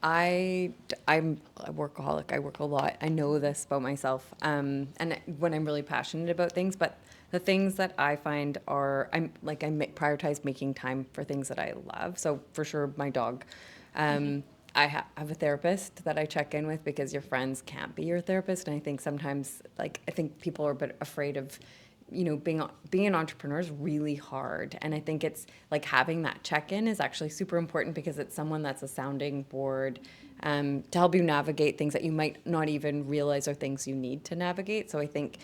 I'm a workaholic. I work a lot. I know this about myself. And when I'm really passionate about things, but the things that I find are, I prioritize making time for things that I love. So for sure, my dog. I have a therapist that I check in with because your friends can't be your therapist. And I think sometimes, I think people are a bit afraid of, being an entrepreneur is really hard. And I think it's having that check-in is actually super important because it's someone that's a sounding board to help you navigate things that you might not even realize are things you need to navigate. So I think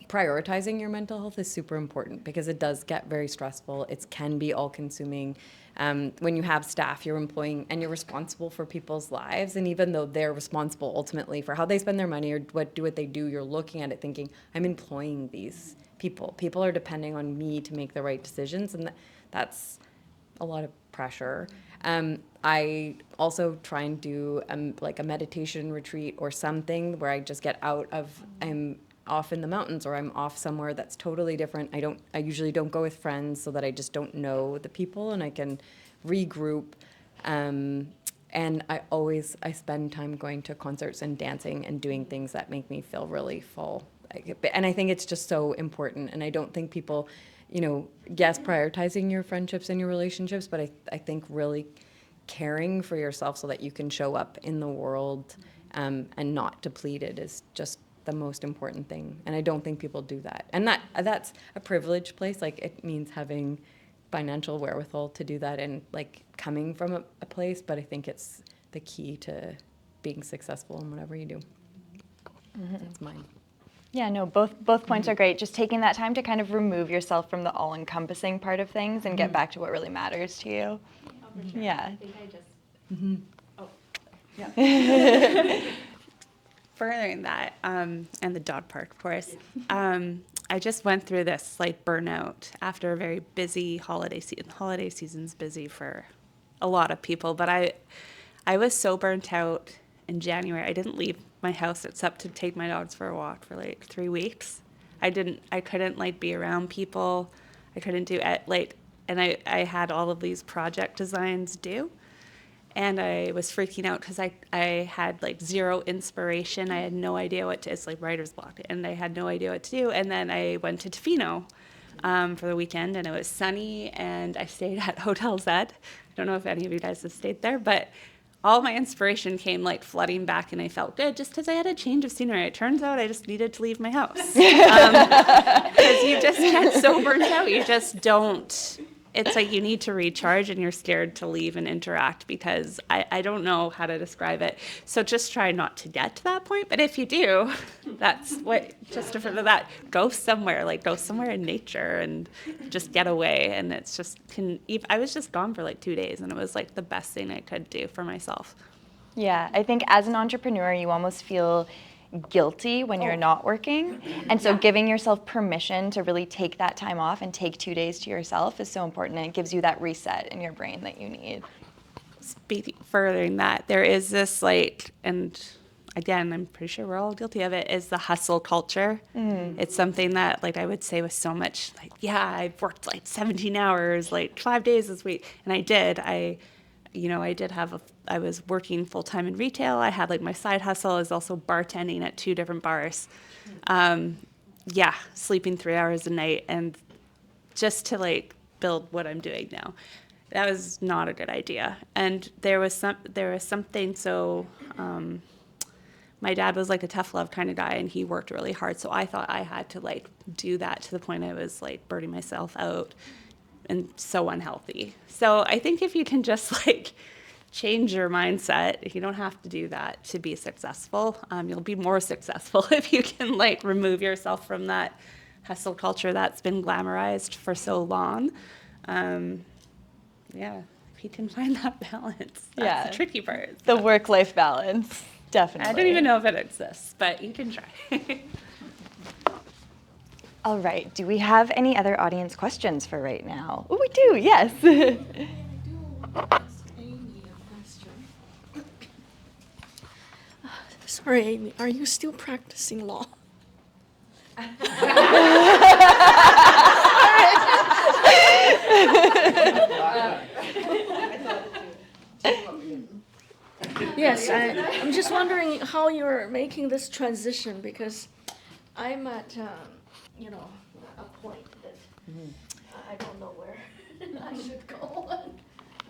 prioritizing your mental health is super important because it does get very stressful. It can be all-consuming. When you have staff, you're employing and you're responsible for people's lives. And even though they're responsible ultimately for how they spend their money or what they do, you're looking at it thinking, I'm employing these people. People are depending on me to make the right decisions. And that's a lot of pressure. I also try and do a meditation retreat or something where I just get out of, I'm off in the mountains or I'm off somewhere that's totally different. I usually don't go with friends so that I just don't know the people and I can regroup. And I spend time going to concerts and dancing and doing things that make me feel really full. And I think it's just so important. And I don't think people, yes, prioritizing your friendships and your relationships, but I think really caring for yourself so that you can show up in the world and not depleted is just the most important thing. And I don't think people do that. And that's a privileged place. It means having financial wherewithal to do that and coming from a place, but I think it's the key to being successful in whatever you do. Mm-hmm. That's mine. Yeah, no, both points are great. Just taking that time to kind of remove yourself from the all-encompassing part of things and get back to what really matters to you. Oh, for sure. Yeah. I think I just... Mm-hmm. Oh, yeah. Furthering that, and the dog park, of course, I just went through this burnout after a very busy holiday season. Holiday season's busy for a lot of people, but I was so burnt out in January. I didn't leave my house except to take my dogs for a walk for 3 weeks. I couldn't be around people. I couldn't do it and I had all of these project designs due. And I was freaking out because I had zero inspiration. I had no idea what to, it's writer's block, and I had no idea what to do. And then I went to Tofino for the weekend, and it was sunny, and I stayed at Hotel Z. I don't know if any of you guys have stayed there, but all my inspiration came flooding back, and I felt good just because I had a change of scenery. It turns out I just needed to leave my house. Because you just get so burnt out. You just don't. It's you need to recharge and you're scared to leave and interact because I don't know how to describe it. So just try not to get to that point. But if you do, that's just to further that, go somewhere in nature and just get away. And it's just, I was just gone for 2 days and it was the best thing I could do for myself. Yeah, I think as an entrepreneur, you almost feel guilty when you're not working. And so giving yourself permission to really take that time off and take 2 days to yourself is so important. And it gives you that reset in your brain that you need. Furthering that, there is this like, and again, I'm pretty sure we're all guilty of it, is the hustle culture. It's something that, like, I would say with so much, like, yeah, I've worked like 17 hours, like 5 days this week. And I did. I was working full time in retail. I had like my side hustle. I was also bartending at 2 different bars. Sleeping 3 hours a night, and just to like build what I'm doing now. That was not a good idea. And there was something so, my dad was like a tough love kind of guy, and he worked really hard. So I thought I had to like do that to the point I was like burning myself out and so unhealthy. So I think if you can just like change your mindset, you don't have to do that to be successful. You'll be more successful if you can like remove yourself from that hustle culture that's been glamorized for so long. If you can find that balance, that's the tricky part. The work-life balance, definitely. I don't even know if it exists, but you can try. All right, do we have any other audience questions for right now? Oh, we do, yes. Sorry, Aimee, are you still practicing law? Yes, I'm just wondering how you're making this transition, because I'm at, a point that I don't know where I should go.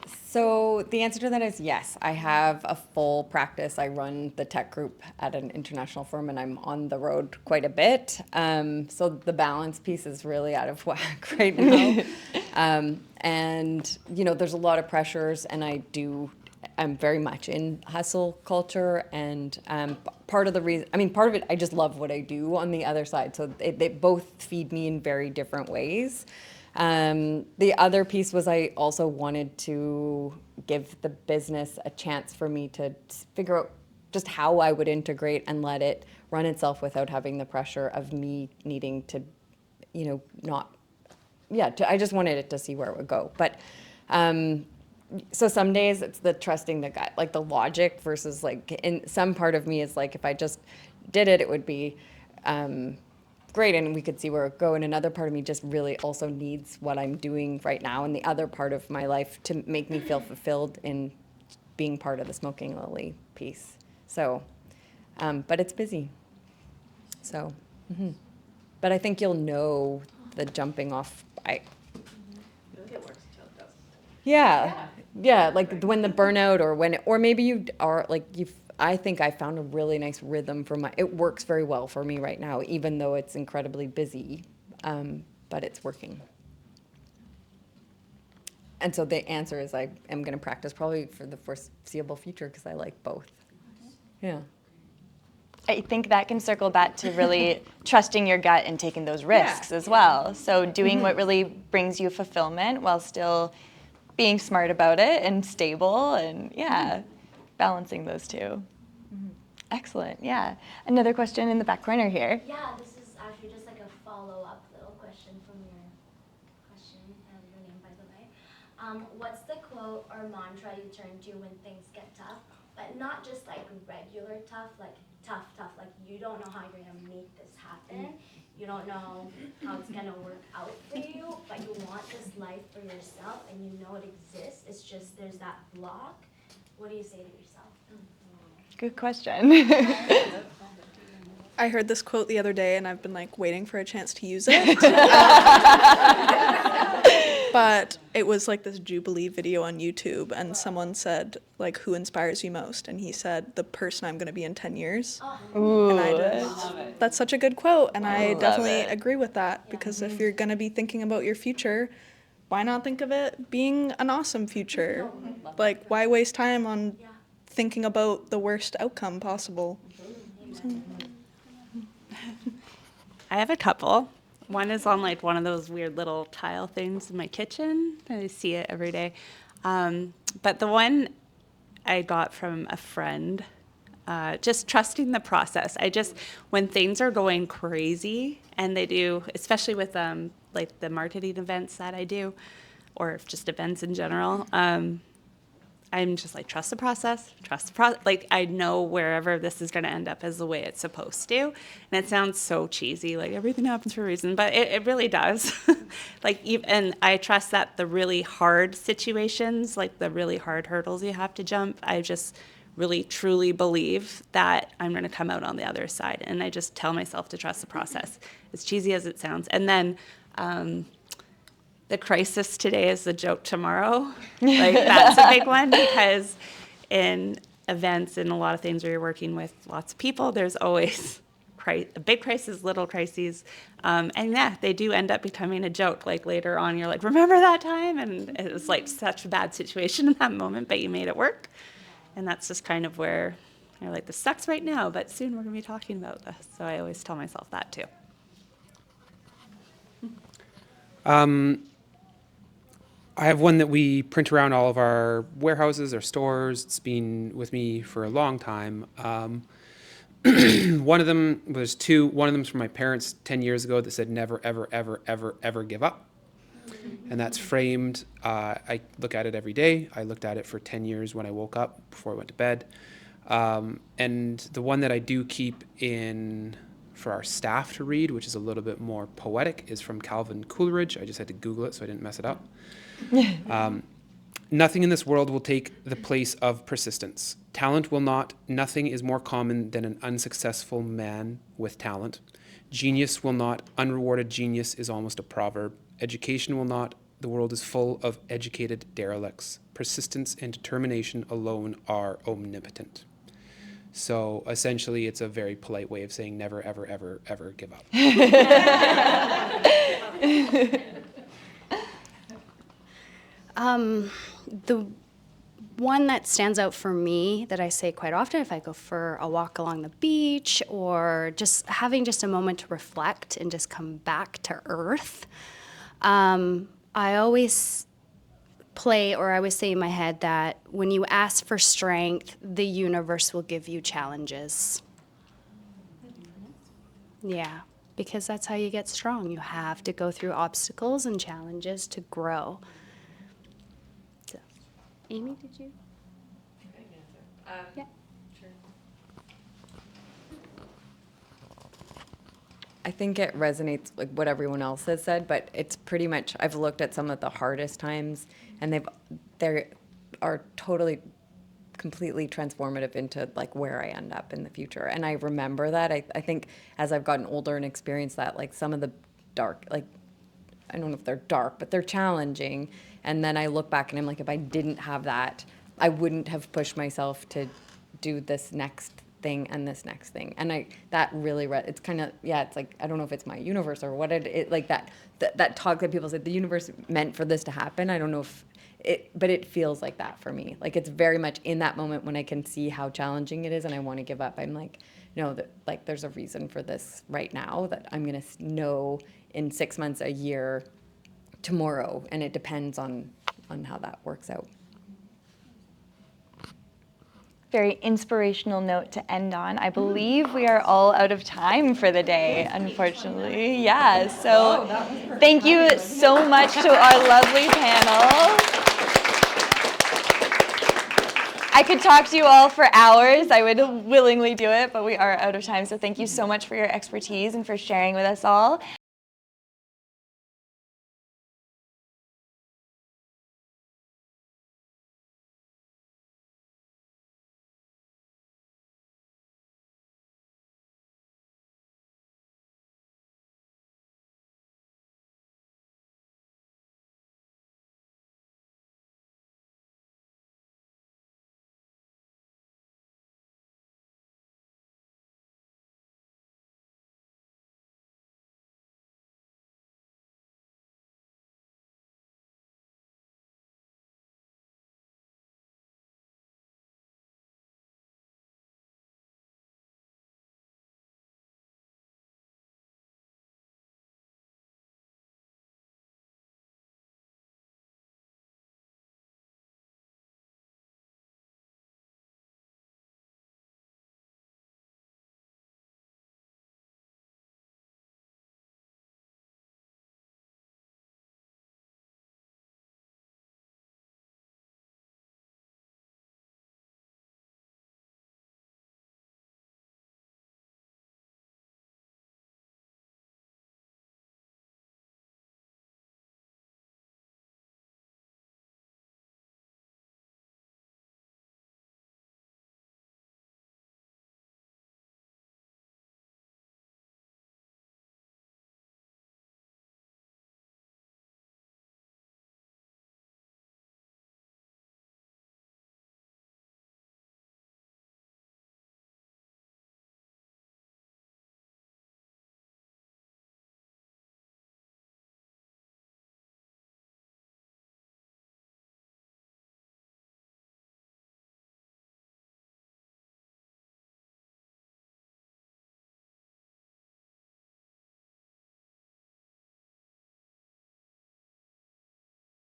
So the answer to that is yes. I have a full practice. I run the tech group at an international firm, and I'm on the road quite a bit. So the balance piece is really out of whack right now. And, there's a lot of pressures, and I'm very much in hustle culture, and part of it, I just love what I do on the other side. So they both feed me in very different ways. The other piece was I also wanted to give the business a chance for me to figure out just how I would integrate and let it run itself without having the pressure of me needing to, I just wanted it to see where it would go. But, so some days it's the trusting the gut, like the logic versus like, in some part of me is like, if I just did it, it would be, great, and we could see where it would go. And another part of me just really also needs what I'm doing right now and the other part of my life to make me feel fulfilled in being part of the Smoking Lily piece. So, but it's busy. So, but I think you'll know the jumping off. Yeah, like when the burnout or maybe you are like I think I found a really nice rhythm for it works very well for me right now, even though it's incredibly busy, but it's working. And so the answer is I am going to practice probably for the foreseeable future because I like both. Yeah. I think that can circle back to really trusting your gut and taking those risks as well. So doing what really brings you fulfillment while still being smart about it and stable and balancing those two. Excellent, yeah. Another question in the back corner here. Yeah, this is actually just like a follow-up little question from your question, and your name, by the way. What's the quote or mantra you turn to when things get tough, but not just like regular tough, like tough, like you don't know how you're gonna make this happen. You don't know how it's gonna work out for you, but you want this life for yourself and you know it exists. It's just there's that block. What do you say to yourself? Good question. I heard this quote the other day and I've been like waiting for a chance to use it. But it was like this Jubilee video on YouTube and someone said like, who inspires you most? And he said, the person I'm going to be in 10 years. Ooh, And that's such a good quote. And I definitely agree with that because if you're going to be thinking about your future, why not think of it being an awesome future? Like, why waste time on thinking about the worst outcome possible? I have a couple. One is on like one of those weird little tile things in my kitchen. I see it every day. But the one I got from a friend. Just trusting the process. When things are going crazy, and they do, especially with like the marketing events that I do, or just events in general, I'm just like, trust the process, Like, I know wherever this is going to end up is the way it's supposed to. And it sounds so cheesy, like everything happens for a reason, but it really does. And I trust that the really hard situations, like the really hard hurdles you have to jump, I just really truly believe that I'm going to come out on the other side. And I just tell myself to trust the process, as cheesy as it sounds. And then the crisis today is the joke tomorrow. Like, that's a big one, because in events and a lot of things where you're working with lots of people, there's always a big crisis, little crises. And yeah, they do end up becoming a joke. Like, later on, you're like, remember that time? And it was like such a bad situation in that moment, but you made it work. And that's just kind of where you're like, this sucks right now, but soon we're going to be talking about this. So I always tell myself that too. I have one that we print around all of our warehouses or stores. It's been with me for a long time. One of them was two. One of them's from my parents 10 years ago that said, never, ever, ever, ever, ever give up. And that's framed. I look at it every day. I looked at it for 10 years when I woke up, before I went to bed. And the one that I do keep in for our staff to read, which is a little bit more poetic, is from Calvin Coolidge. I just had to Google it so I didn't mess it up. Nothing in this world will take the place of persistence. Talent will not. Nothing is more common than an unsuccessful man with talent. Genius will not. Unrewarded genius is almost a proverb. Education will not. The world is full of educated derelicts. Persistence and determination alone are omnipotent. So essentially, it's a very polite way of saying never, ever, ever, ever give up. The one that stands out for me that I say quite often if I go for a walk along the beach, or just having just a moment to reflect and just come back to earth, I always I always say in my head that when you ask for strength, the universe will give you challenges. Yeah, because that's how you get strong. You have to go through obstacles and challenges to grow. So, Aimee, did you? I can answer. Yeah. Sure. I think it resonates like what everyone else has said, but it's pretty much, I've looked at some of the hardest times, and they are totally, completely transformative into like where I end up in the future. And I remember that. I think as I've gotten older and experienced that, like some of the dark, like, I don't know if they're dark, but they're challenging. And then I look back and I'm like, if I didn't have that, I wouldn't have pushed myself to do this next thing and this next thing. And that really, it's kind of, yeah, it's like, I don't know if it's my universe or what it like that talk that people said, the universe meant for this to happen. I don't know if but it feels like that for me. Like, it's very much in that moment when I can see how challenging it is and I want to give up. I'm like, no, that like there's a reason for this right now that I'm going to know in 6 months, a year, tomorrow. And it depends on how that works out. Very inspirational note to end on. I believe we are all out of time for the day, unfortunately. Yeah, so thank you so much to our lovely panel. I could talk to you all for hours. I would willingly do it, but we are out of time. So thank you so much for your expertise and for sharing with us all.